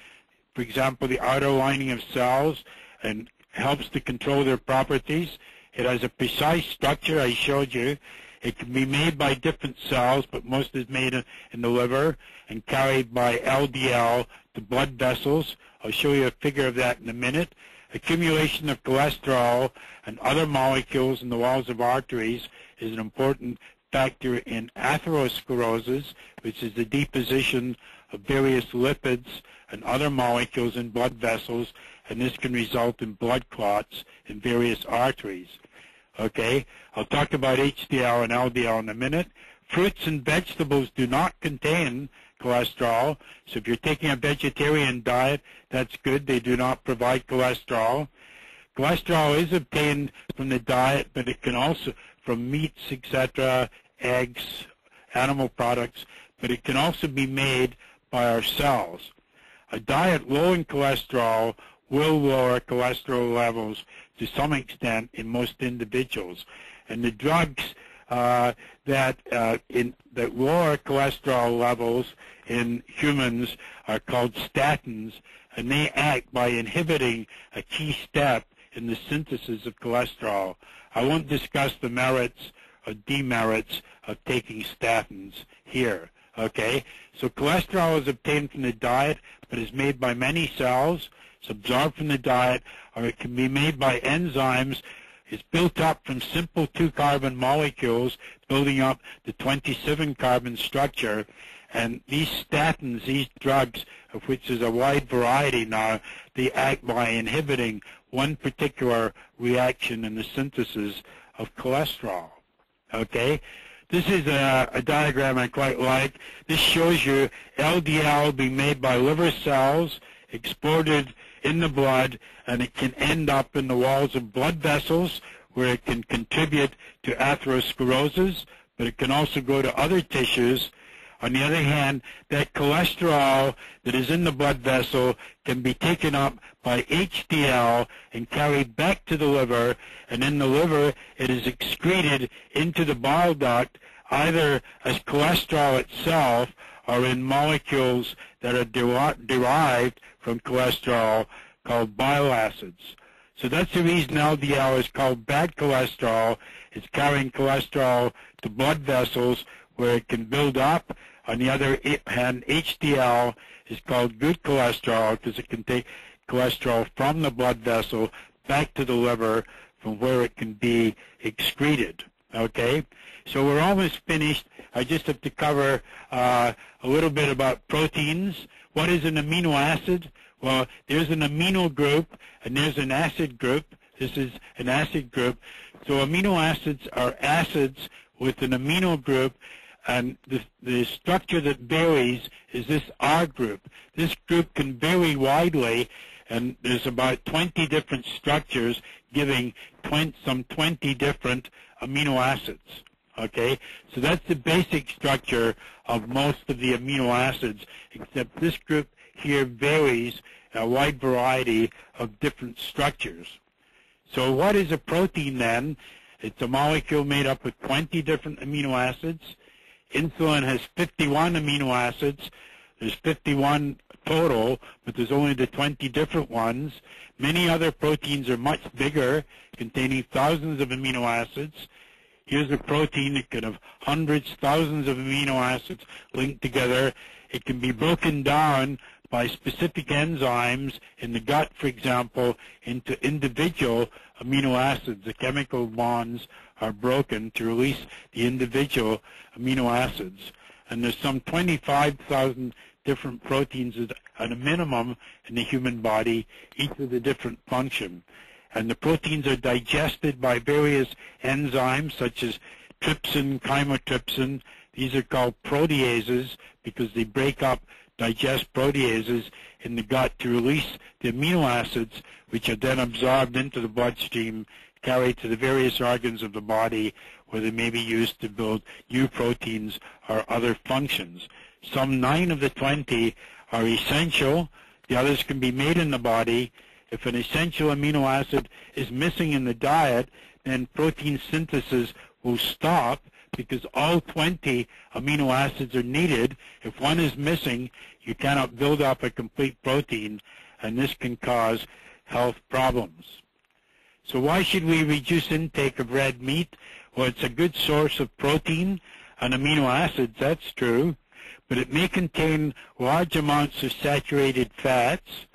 for example the outer lining of cells, and helps to control their properties. It has a precise structure I showed you. It can be made by different cells, but most is made in the liver and carried by LDL to blood vessels. I'll show you a figure of that in a minute. Accumulation of cholesterol and other molecules in the walls of arteries is an important factor in atherosclerosis, which is the deposition of various lipids and other molecules in blood vessels, and this can result in blood clots in various arteries. Okay, I'll talk about HDL and LDL in a minute. Fruits and vegetables do not contain cholesterol, so if you're taking a vegetarian diet, that's good. They do not provide cholesterol. Cholesterol is obtained from the diet, but it can also, from meats, etc., eggs, animal products, but it can also be made by our cells. A diet low in cholesterol will lower cholesterol levels to some extent in most individuals. And the drugs that lower cholesterol levels in humans are called statins, and they act by inhibiting a key step in the synthesis of cholesterol. I won't discuss the merits or demerits of taking statins here. Okay, so cholesterol is obtained from the diet, but is made by many cells. It's absorbed from the diet, or it can be made by enzymes. It's built up from simple 2-carbon molecules, building up the 27-carbon structure. And these statins, these drugs, of which there's a wide variety now, they act by inhibiting one particular reaction in the synthesis of cholesterol. Okay? This is a diagram I quite like. This shows you LDL being made by liver cells, exported in the blood, and it can end up in the walls of blood vessels where it can contribute to atherosclerosis, but it can also go to other tissues. On the other hand, that cholesterol that is in the blood vessel can be taken up by HDL and carried back to the liver, and in the liver it is excreted into the bile duct either as cholesterol itself or in molecules that are derived from cholesterol called bile acids. So that's the reason LDL is called bad cholesterol. It's carrying cholesterol to blood vessels where it can build up. On the other hand, HDL is called good cholesterol because it can take cholesterol from the blood vessel back to the liver from where it can be excreted. Okay? So we're almost finished. I just have to cover a little bit about proteins. What is an amino acid? Well, there's an amino group and there's an acid group. This is an acid group. So amino acids are acids with an amino group, and the structure that varies is this R group. This group can vary widely, and there's about 20 different structures giving some 20 different amino acids. Okay, so that's the basic structure of most of the amino acids, except this group here varies a wide variety of different structures. So what is a protein then? It's a molecule made up of 20 different amino acids. Insulin has 51 amino acids. There's 51 total, but there's only the 20 different ones. Many other proteins are much bigger, containing thousands of amino acids. Here's a protein that can have hundreds, thousands of amino acids linked together. It can be broken down by specific enzymes in the gut, for example, into individual amino acids. The chemical bonds are broken to release the individual amino acids. And there's some 25,000 different proteins at a minimum in the human body, each with a different function. And the proteins are digested by various enzymes such as trypsin, chymotrypsin. These are called proteases because they break up, digest proteases in the gut to release the amino acids, which are then absorbed into the bloodstream, carried to the various organs of the body where they may be used to build new proteins or other functions. Some 9 of the 20 are essential. The others can be made in the body. If an essential amino acid is missing in the diet, then protein synthesis will stop because all 20 amino acids are needed. If one is missing, you cannot build up a complete protein, and this can cause health problems. So why should we reduce intake of red meat? Well, it's a good source of protein and amino acids, that's true, but it may contain large amounts of saturated fats.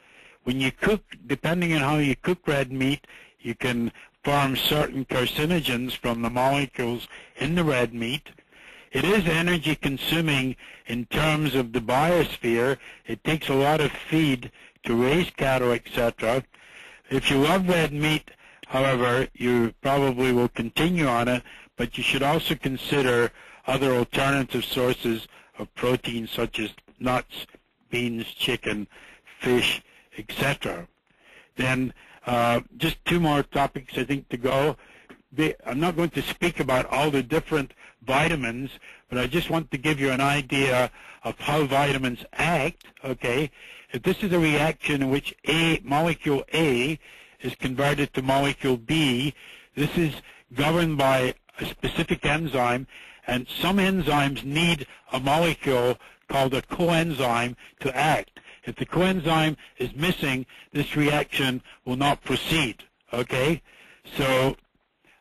When you cook, depending on how you cook red meat, you can form certain carcinogens from the molecules in the red meat. It is energy consuming in terms of the biosphere. It takes a lot of feed to raise cattle, etc. If you love red meat, however, you probably will continue on it, but you should also consider other alternative sources of protein such as nuts, beans, chicken, fish, etc. Then just 2 more topics, I think, to go. I'm not going to speak about all the different vitamins, but I just want to give you an idea of how vitamins act, okay? If this is a reaction in which molecule A is converted to molecule B, this is governed by a specific enzyme, and some enzymes need a molecule called a coenzyme to act. If the coenzyme is missing, this reaction will not proceed, okay? So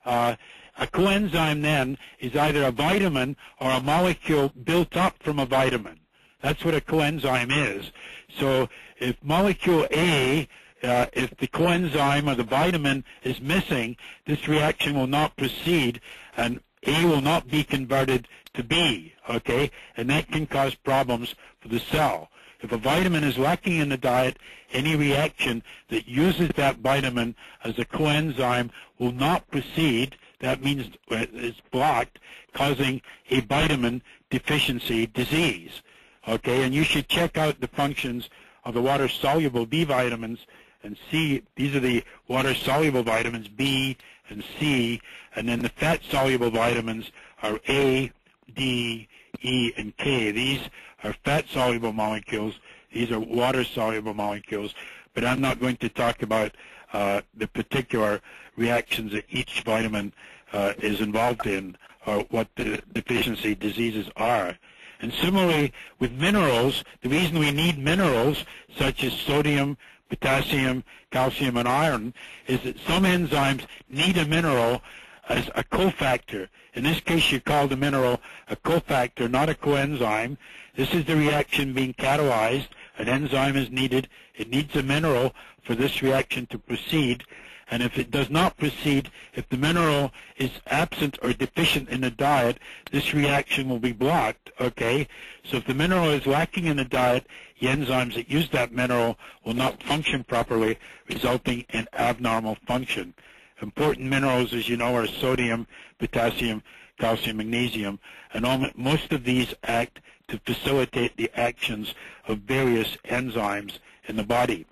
a coenzyme then is either a vitamin or a molecule built up from a vitamin. That's what a coenzyme is. So if molecule A, if the coenzyme or the vitamin is missing, this reaction will not proceed, and A will not be converted to B, okay? And that can cause problems for the cell. If a vitamin is lacking in the diet, any reaction that uses that vitamin as a coenzyme will not proceed. That means it's blocked, causing a vitamin deficiency disease. Okay, and you should check out the functions of the water-soluble B vitamins and see, these are the water-soluble vitamins B and C, and then the fat-soluble vitamins are A, D, E, and K. These are fat-soluble molecules. These are water-soluble molecules, but I'm not going to talk about the particular reactions that each vitamin is involved in or what the deficiency diseases are. And similarly with minerals, the reason we need minerals such as sodium, potassium, calcium, and iron is that some enzymes need a mineral as a cofactor. In this case, you call the mineral a cofactor, not a coenzyme. This is the reaction being catalyzed. An enzyme is needed. It needs a mineral for this reaction to proceed. And if it does not proceed, if the mineral is absent or deficient in the diet, this reaction will be blocked, okay? So if the mineral is lacking in the diet, the enzymes that use that mineral will not function properly, resulting in abnormal function. Important minerals, as you know, are sodium, potassium, calcium, magnesium, and most of these act to facilitate the actions of various enzymes in the body.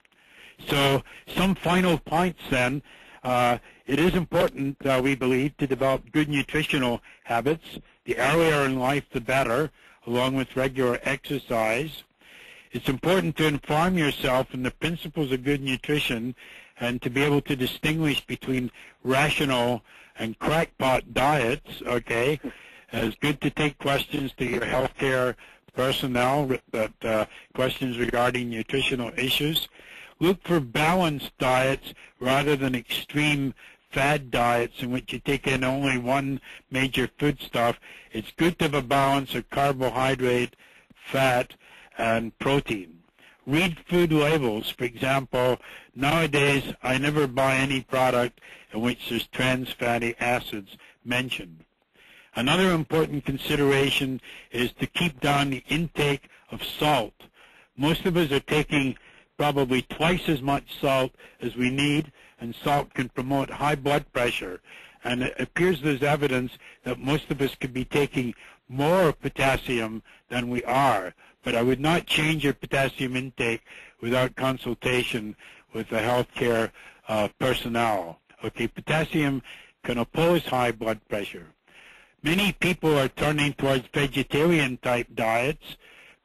So some final points then. It is important, we believe, to develop good nutritional habits. The earlier in life, the better, along with regular exercise. It's important to inform yourself in the principles of good nutrition and to be able to distinguish between rational and crackpot diets, okay? It's good to take questions to your healthcare personnel, questions regarding nutritional issues. Look for balanced diets rather than extreme fad diets in which you take in only one major foodstuff. It's good to have a balance of carbohydrate, fat, and protein. Read food labels. For example, nowadays I never buy any product in which there's trans fatty acids mentioned. Another important consideration is to keep down the intake of salt. Most of us are taking probably twice as much salt as we need, and salt can promote high blood pressure. And it appears there's evidence that most of us could be taking more potassium than we are. But I would not change your potassium intake without consultation with the healthcare personnel. Okay, potassium can oppose high blood pressure. Many people are turning towards vegetarian-type diets,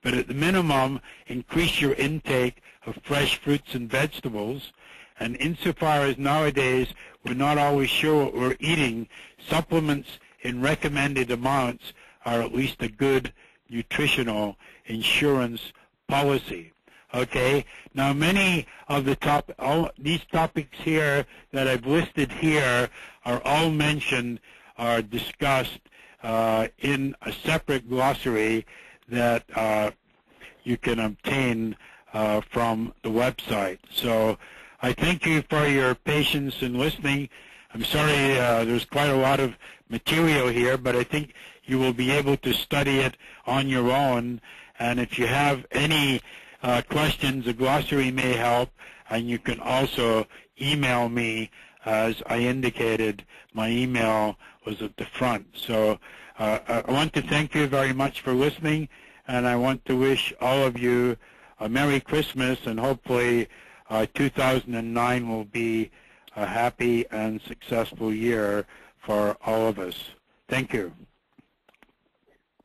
but at the minimum, increase your intake of fresh fruits and vegetables. And insofar as nowadays we're not always sure what we're eating, supplements in recommended amounts are at least a good nutritional insurance policy. Okay, now many of the these topics here that I've listed here are all mentioned or discussed in a separate glossary that you can obtain from the website. So I thank you for your patience in listening. I'm sorry there's quite a lot of material here, but I think you will be able to study it on your own. And if you have any questions, the glossary may help, and you can also email me. As I indicated, my email was at the front. So I want to thank you very much for listening, and I want to wish all of you a Merry Christmas, and hopefully 2009 will be a happy and successful year for all of us. Thank you.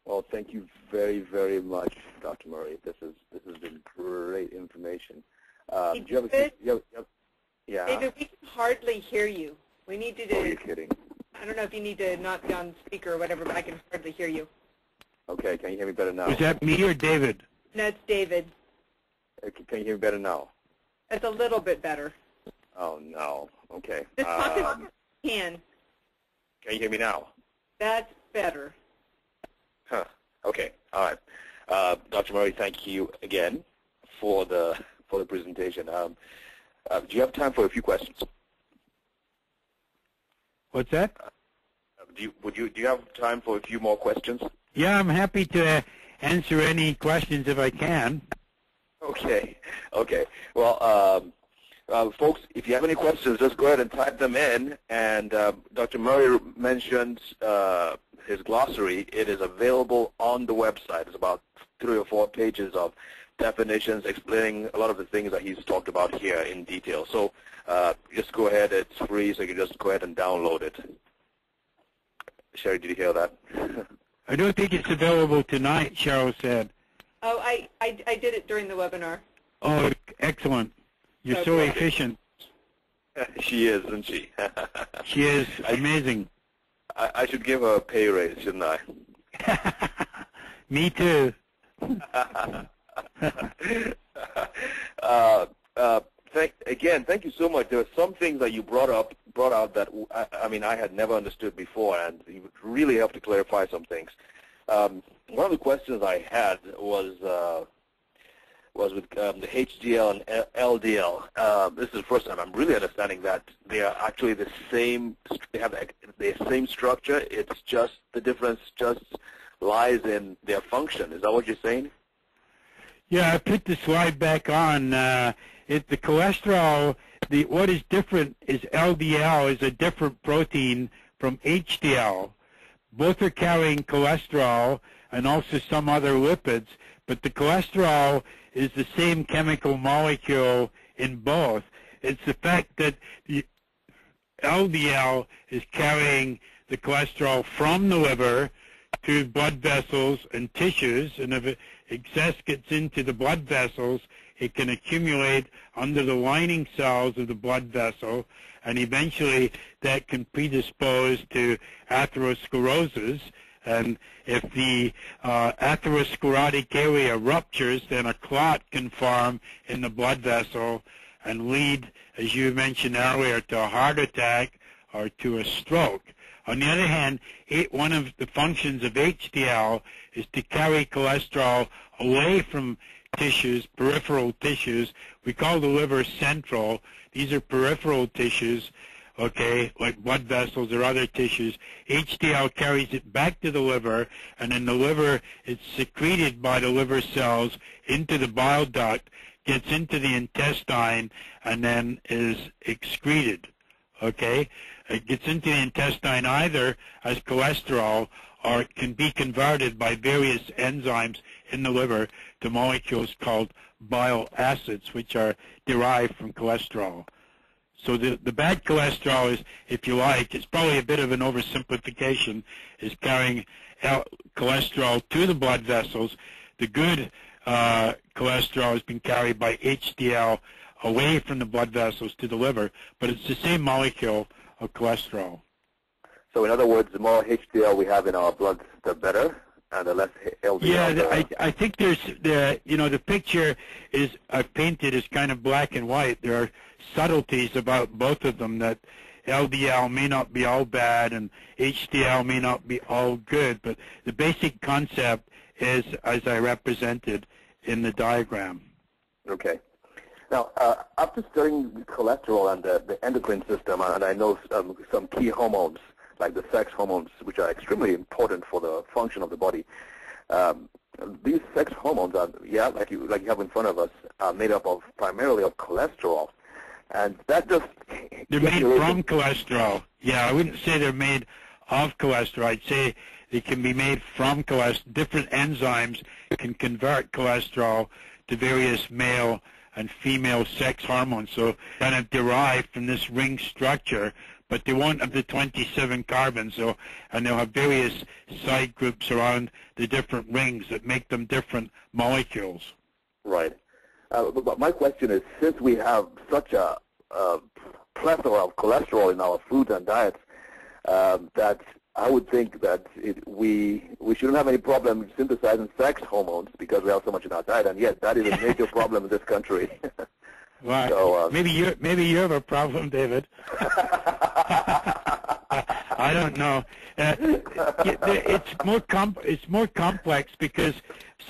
Well, thank you very, very much, Dr. Murray. This has been great information. David, do you have yeah. David, we can hardly hear you. We need to. Oh, you're kidding. I don't know if you need to not be on speaker or whatever, but I can hardly hear you. Okay, can you hear me better now? Is that me or David? No, it's David. Can you hear me better now? It's a little bit better. Oh, no. Okay. Just talk as you can. Can you hear me now? That's better. Huh. Okay. All right. Dr. Murray, thank you again for the presentation. Do you have time for a few questions? What's that? Do you have time for a few more questions? Yeah, I'm happy to answer any questions if I can. Okay. Okay. Well, folks, if you have any questions, just go ahead and type them in. And Dr. Murray mentioned his glossary. It is available on the website. It's about 3 or 4 pages of definitions explaining a lot of the things that he's talked about here in detail. So just go ahead. It's free, so you can just go ahead and download it. Sherry, did you hear that? I don't think it's available tonight, Cheryl said. Oh, I did it during the webinar. Oh, excellent. You're so efficient. She is, isn't she? She is amazing. I should give her a pay raise, shouldn't I? Me too. Thank you so much. There were some things that you brought out that I had never understood before, and you really helped to clarify some things. One of the questions I had was was with the HDL and LDL. This is the first time I'm really understanding that they are actually the same. They have the same structure. It's just the difference just lies in their function. Is that what you're saying? Yeah, I put the slide back on. The cholesterol, what is different is LDL is a different protein from HDL. Both are carrying cholesterol and also some other lipids, but the cholesterol is the same chemical molecule in both. It's the fact that the LDL is carrying the cholesterol from the liver to blood vessels and tissues, and if excess gets into the blood vessels, it can accumulate under the lining cells of the blood vessel, and eventually that can predispose to atherosclerosis. And if the atherosclerotic area ruptures, then a clot can form in the blood vessel and lead, as you mentioned earlier, to a heart attack or to a stroke. On the other hand, one of the functions of HDL is to carry cholesterol away from tissues, peripheral tissues. We call the liver central. These are peripheral tissues, okay, like blood vessels or other tissues. HDL carries it back to the liver, and in the liver it's secreted by the liver cells into the bile duct, gets into the intestine, and then is excreted, okay? It gets into the intestine either as cholesterol, or it can be converted by various enzymes in the liver to molecules called bile acids, which are derived from cholesterol. So the bad cholesterol is, if you like, it's probably a bit of an oversimplification, is carrying cholesterol to the blood vessels. The good cholesterol has been carried by HDL away from the blood vessels to the liver, but it's the same molecule of cholesterol. So in other words, the more HDL we have in our blood, the better, and the less LDL. Yeah, I think there's the picture is painted as kind of black and white. There are subtleties about both of them, that LDL may not be all bad and HDL may not be all good, but the basic concept is as I represented in the diagram. Okay. Now, after studying cholesterol and the endocrine system, and I know some key hormones, like the sex hormones, which are extremely important for the function of the body. These sex hormones are, like you have in front of us, are made up of primarily of cholesterol, and that just they're made from cholesterol. Yeah, I wouldn't say they're made of cholesterol. I'd say they can be made from cholesterol. Different enzymes can convert cholesterol to various male and female sex hormones, so kind of derived from this ring structure, but they won't have the 27 carbons, and they'll have various side groups around the different rings that make them different molecules. Right. But my question is, since we have such a plethora of cholesterol in our foods and diets, that I would think that we shouldn't have any problem synthesizing sex hormones because we have so much in our diet, and yet that is a major problem in this country. Right. So, maybe you have a problem, David. I don't know. It's more complex because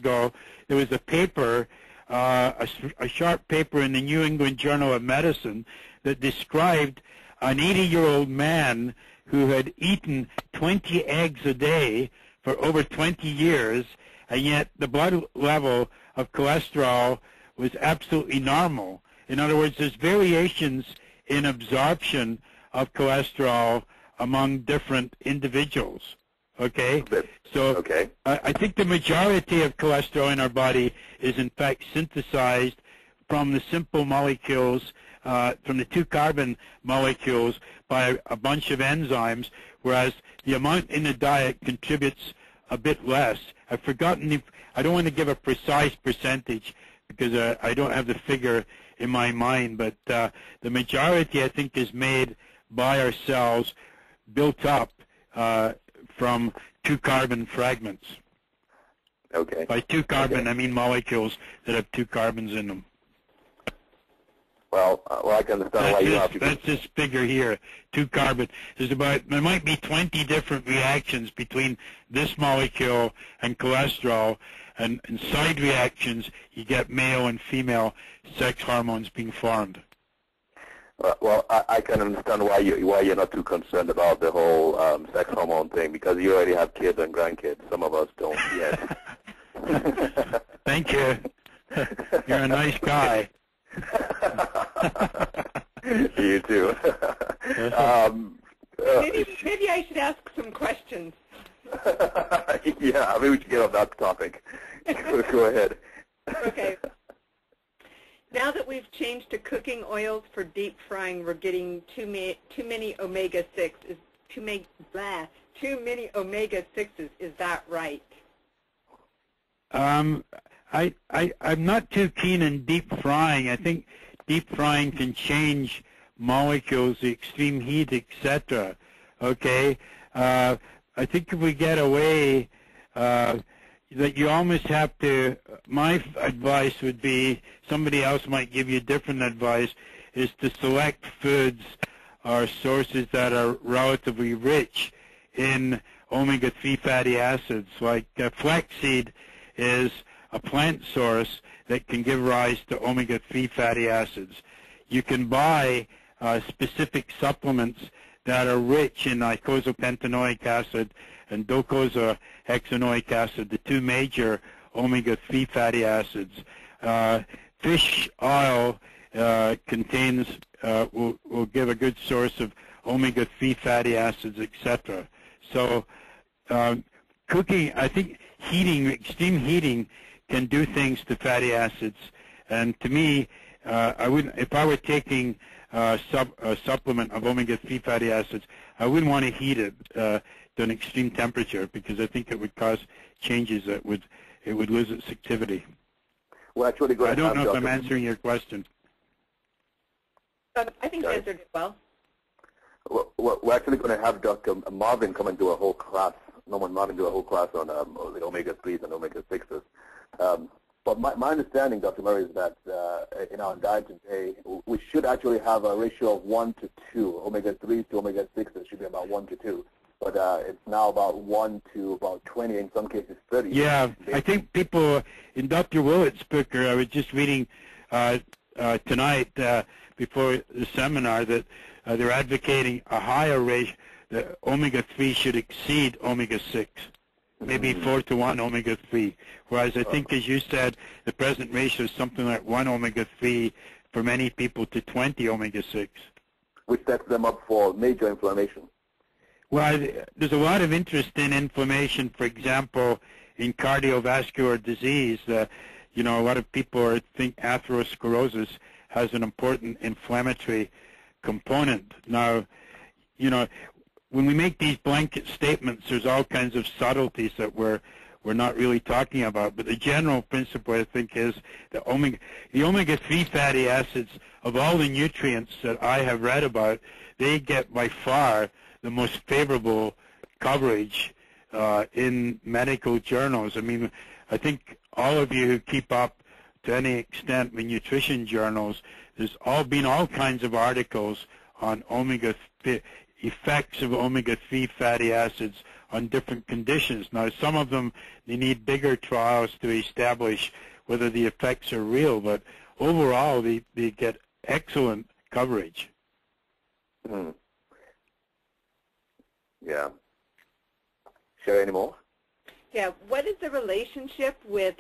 there was a paper, a short paper in the New England Journal of Medicine that described an 80-year-old man who had eaten 20 eggs a day for over 20 years, and yet the blood level of cholesterol was absolutely normal. In other words, there's variations in absorption of cholesterol among different individuals, okay? So okay. I think the majority of cholesterol in our body is in fact synthesized from the simple molecules, from the 2-carbon molecules by a bunch of enzymes, whereas the amount in the diet contributes a bit less. I've forgotten, I don't want to give a precise percentage because I don't have the figure in my mind, but the majority, I think, is made by our cells, built up from 2-carbon fragments. Okay. By 2-carbon, okay. I mean molecules that have 2 carbons in them. Well, I can understand why you have to. That's this figure here, 2-carbon. There might be 20 different reactions between this molecule and cholesterol, and side reactions, you get male and female sex hormones being formed. Well, I can understand why you're not too concerned about the whole sex hormone thing, because you already have kids and grandkids. Some of us don't yet. Thank you. You're a nice guy. You too. Maybe I should ask some questions. Yeah, maybe we should get on that topic. Go ahead. Okay. Now that we've changed to cooking oils for deep frying, we're getting too many omega-6. Too many omega-6s. Is that right? I'm not too keen on deep frying. I think deep frying can change molecules, the extreme heat, etc. Okay, I think if we get away, that you almost have to. My advice would be, somebody else might give you different advice, is to select foods or sources that are relatively rich in omega-3 fatty acids. Like flaxseed is a plant source that can give rise to omega-3 fatty acids. You can buy specific supplements that are rich in eicosapentaenoic acid and docosahexaenoic acid, the two major omega-3 fatty acids. Fish oil contains, will give a good source of omega-3 fatty acids, etc. So cooking, I think extreme heating can do things to fatty acids. And to me, I wouldn't, if I were taking a supplement of omega-3 fatty acids, I wouldn't want to heat it to an extreme temperature, because I think it would cause changes that it would lose its activity. We're actually going I don't know if I'm answering your question. I think you answered it well. We're actually going to have Dr. Marvin come and do a whole class, Norman Marvin do a whole class on the omega-3s and omega-6s. But my understanding, Dr. Murray, is that in our diet today, we should actually have a ratio of 1 to 2. Omega-3s to omega-6s should be about 1 to 2. But it's now about 1 to about 20, in some cases 30. Yeah, I think people, in Dr. Willett's book, or I was just reading tonight before the seminar, that they're advocating a higher ratio, that omega-3 should exceed omega-6. Maybe 4 to 1 omega-3, whereas I think, as you said, the present ratio is something like 1 omega-3 for many people to 20 omega-6. Which sets them up for major inflammation. Well, there's a lot of interest in inflammation, for example, in cardiovascular disease. You know, a lot of people think atherosclerosis has an important inflammatory component. Now, you know, when we make these blanket statements, there's all kinds of subtleties that we're not really talking about. But the general principle, I think, is that the omega-3 fatty acids, of all the nutrients that I have read about, they get by far the most favorable coverage in medical journals. I mean, I think all of you who keep up to any extent with nutrition journals, there's been all kinds of articles on effects of omega-3 fatty acids on different conditions. Now, some of them, they need bigger trials to establish whether the effects are real, but overall, they get excellent coverage. Mm. Yeah. Share any more? Yeah. What is the relationship with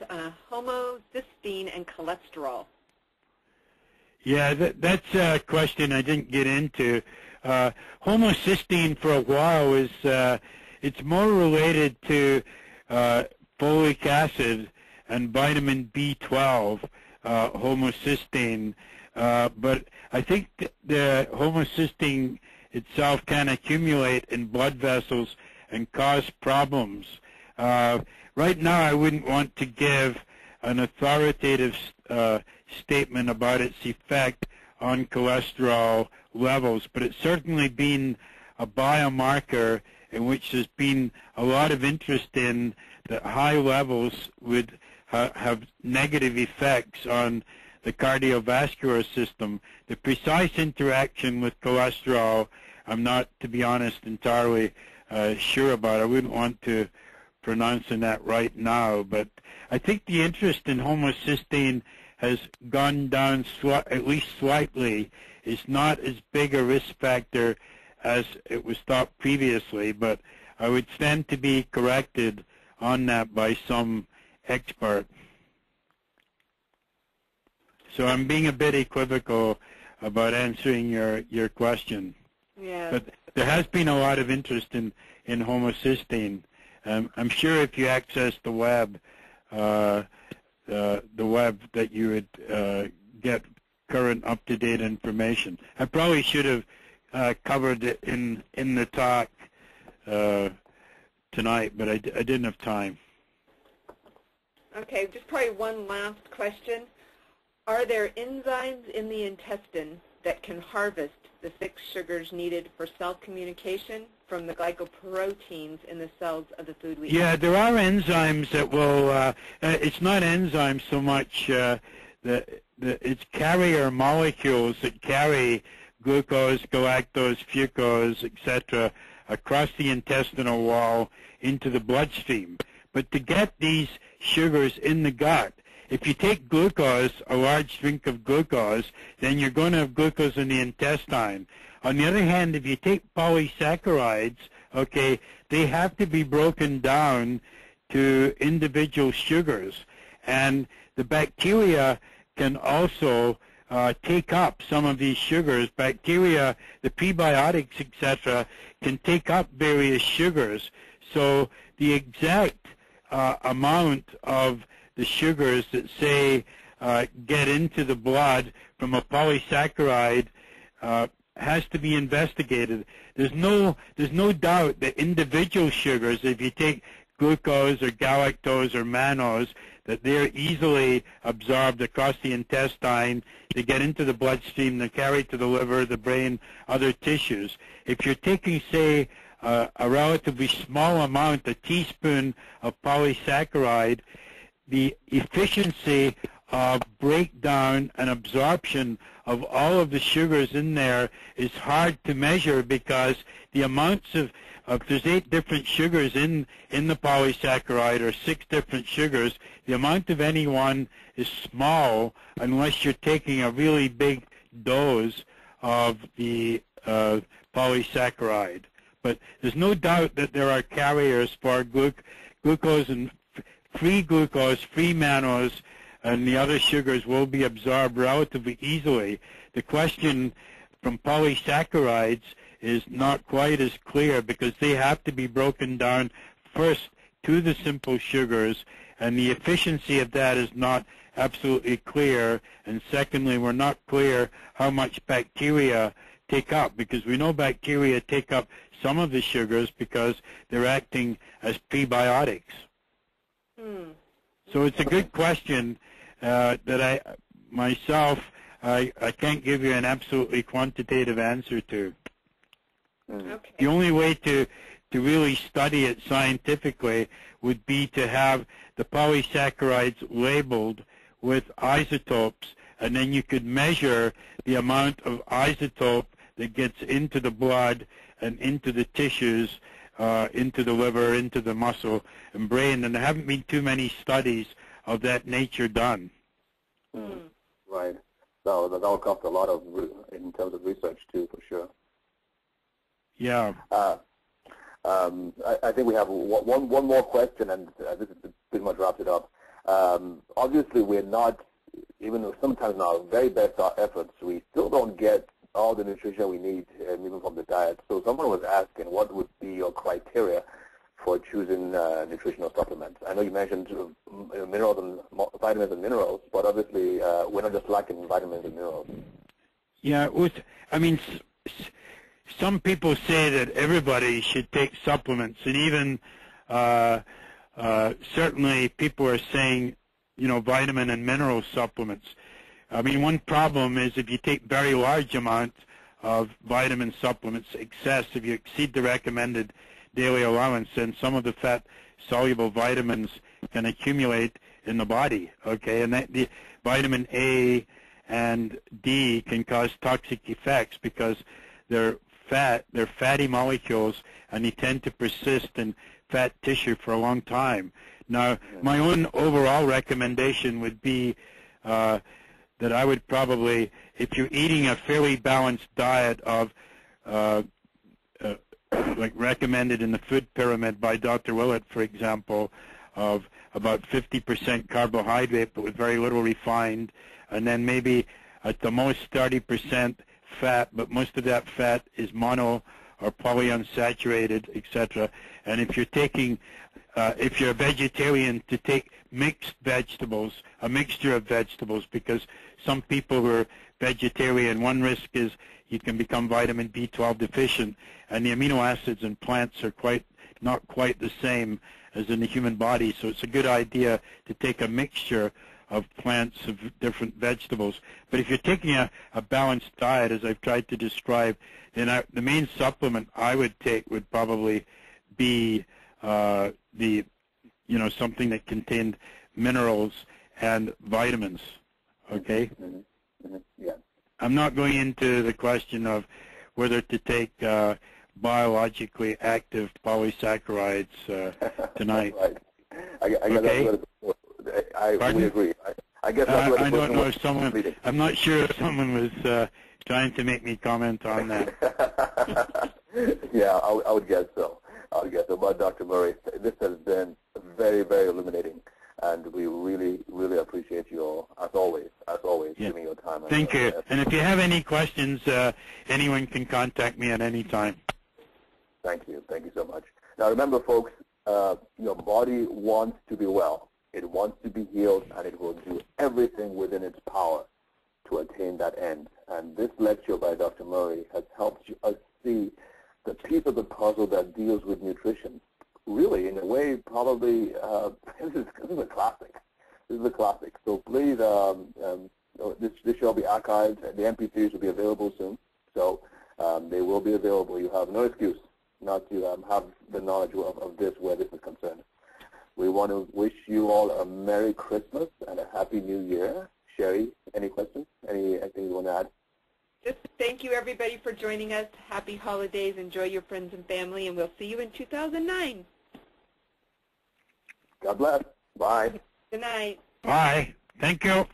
homocysteine and cholesterol? Yeah, that's a question I didn't get into. Homocysteine for a while is it's more related to folic acid and vitamin B12, homocysteine, but I think the homocysteine itself can accumulate in blood vessels and cause problems. Right now, I wouldn't want to give an authoritative statement about its effect on cholesterol levels, but it's certainly been a biomarker in which there's been a lot of interest in that high levels would have negative effects on the cardiovascular system. The precise interaction with cholesterol, I'm not, to be honest, entirely sure about. I wouldn't want to pronouncing that right now, but I think the interest in homocysteine has gone down at least slightly. It's not as big a risk factor as it was thought previously, but I would stand to be corrected on that by some expert. So I'm being a bit equivocal about answering your question. Yeah. But there has been a lot of interest in homocysteine. I'm sure if you access the web that you would get current up-to-date information. I probably should have covered it in the talk tonight, but I didn't have time. Okay, just probably one last question. Are there enzymes in the intestine that can harvest the 6 sugars needed for cell communication from the glycoproteins in the cells of the food we eat? Yeah, there are enzymes that will, it's not enzymes so much, it's carrier molecules that carry glucose, galactose, fructose, etc., across the intestinal wall into the bloodstream. But to get these sugars in the gut, if you take glucose, a large drink of glucose, then you're going to have glucose in the intestine. On the other hand, if you take polysaccharides, okay, they have to be broken down to individual sugars. And the bacteria can also take up some of these sugars. Bacteria, the prebiotics, etc., can take up various sugars. So the exact amount of the sugars that, say, get into the blood from a polysaccharide has to be investigated. There's no doubt that individual sugars, if you take glucose or galactose or mannose, that they're easily absorbed across the intestine, they get into the bloodstream, they're carried to the liver, the brain, other tissues. If you're taking, say, a relatively small amount, a teaspoon of polysaccharide, the efficiency of breakdown and absorption of all of the sugars in there is hard to measure, because the amounts of there's 8 different sugars in the polysaccharide, or 6 different sugars. The amount of any one is small unless you're taking a really big dose of the polysaccharide. But there's no doubt that there are carriers for glucose and free glucose, free mannose, and the other sugars will be absorbed relatively easily. The question from polysaccharides is not quite as clear, because they have to be broken down first to the simple sugars, and the efficiency of that is not absolutely clear. And secondly, we're not clear how much bacteria take up, because we know bacteria take up some of the sugars because they're acting as prebiotics. So it's a good question that I can't give you an absolutely quantitative answer to. Okay. The only way to really study it scientifically would be to have the polysaccharides labeled with isotopes, and then you could measure the amount of isotope that gets into the blood and into the tissues, into the liver, into the muscle and brain, and there haven't been too many studies of that nature done. Right. So that will cost a lot of in terms of research too, for sure. Yeah. I think we have one more question, and this is pretty much wraps it up. Obviously, we're not, even though sometimes in our very best efforts, we still don't get all the nutrition we need, even from the diet. So someone was asking, what would be your criteria for choosing nutritional supplements? I know you mentioned minerals and vitamins and minerals, but obviously we're not just lacking vitamins and minerals. Yeah, I mean, some people say that everybody should take supplements, and even certainly people are saying, vitamin and mineral supplements. I mean, one problem is if you take very large amounts of vitamin supplements, if you exceed the recommended daily allowance, then some of the fat-soluble vitamins can accumulate in the body, okay? And the vitamin A and D can cause toxic effects because they're fat. They're fatty molecules, and they tend to persist in fat tissue for a long time. Now, my own overall recommendation would be that I would probably, if you're eating a fairly balanced diet of like recommended in the food pyramid by Dr. Willett, for example, of about 50% carbohydrate but with very little refined, and then maybe at the most 30% fat, but most of that fat is mono or polyunsaturated, etc. And if you're taking, if you're a vegetarian, to take mixed vegetables, a mixture of vegetables, because some people who are vegetarian, one risk is you can become vitamin B12 deficient, and the amino acids in plants are not quite the same as in the human body, so it's a good idea to take a mixture of plants, of different vegetables. But if you're taking a balanced diet, as I've tried to describe, then the main supplement I would take would probably be something that contained minerals and vitamins. Okay? Yeah. I'm not going into the question of whether to take biologically active polysaccharides tonight. Right. I guess okay. We agree. I guess that's what I don't know if someone. I'm not sure if someone was trying to make me comment on that. Yeah, I would guess so. But Dr. Murray, this has been very, very illuminating, and we really, really appreciate you, as always, yeah. giving your time. Thank you. And if you have any questions, anyone can contact me at any time. Thank you. Thank you so much. Now, remember, folks, your body wants to be well. It wants to be healed, and it will do everything within its power to attain that end. And this lecture by Dr. Murray has helped us see the piece of the puzzle that deals with nutrition. Really, in a way, probably, this is a classic. This is a classic. So please, this shall be archived. The MP3s will be available soon. So they will be available. You have no excuse not to have the knowledge of this where this is concerned. We want to wish you all a Merry Christmas and a Happy New Year. Sherry, any questions? Anything you want to add? Just thank you, everybody, for joining us. Happy holidays. Enjoy your friends and family, and we'll see you in 2009. God bless. Bye. Good night. Bye. Thank you.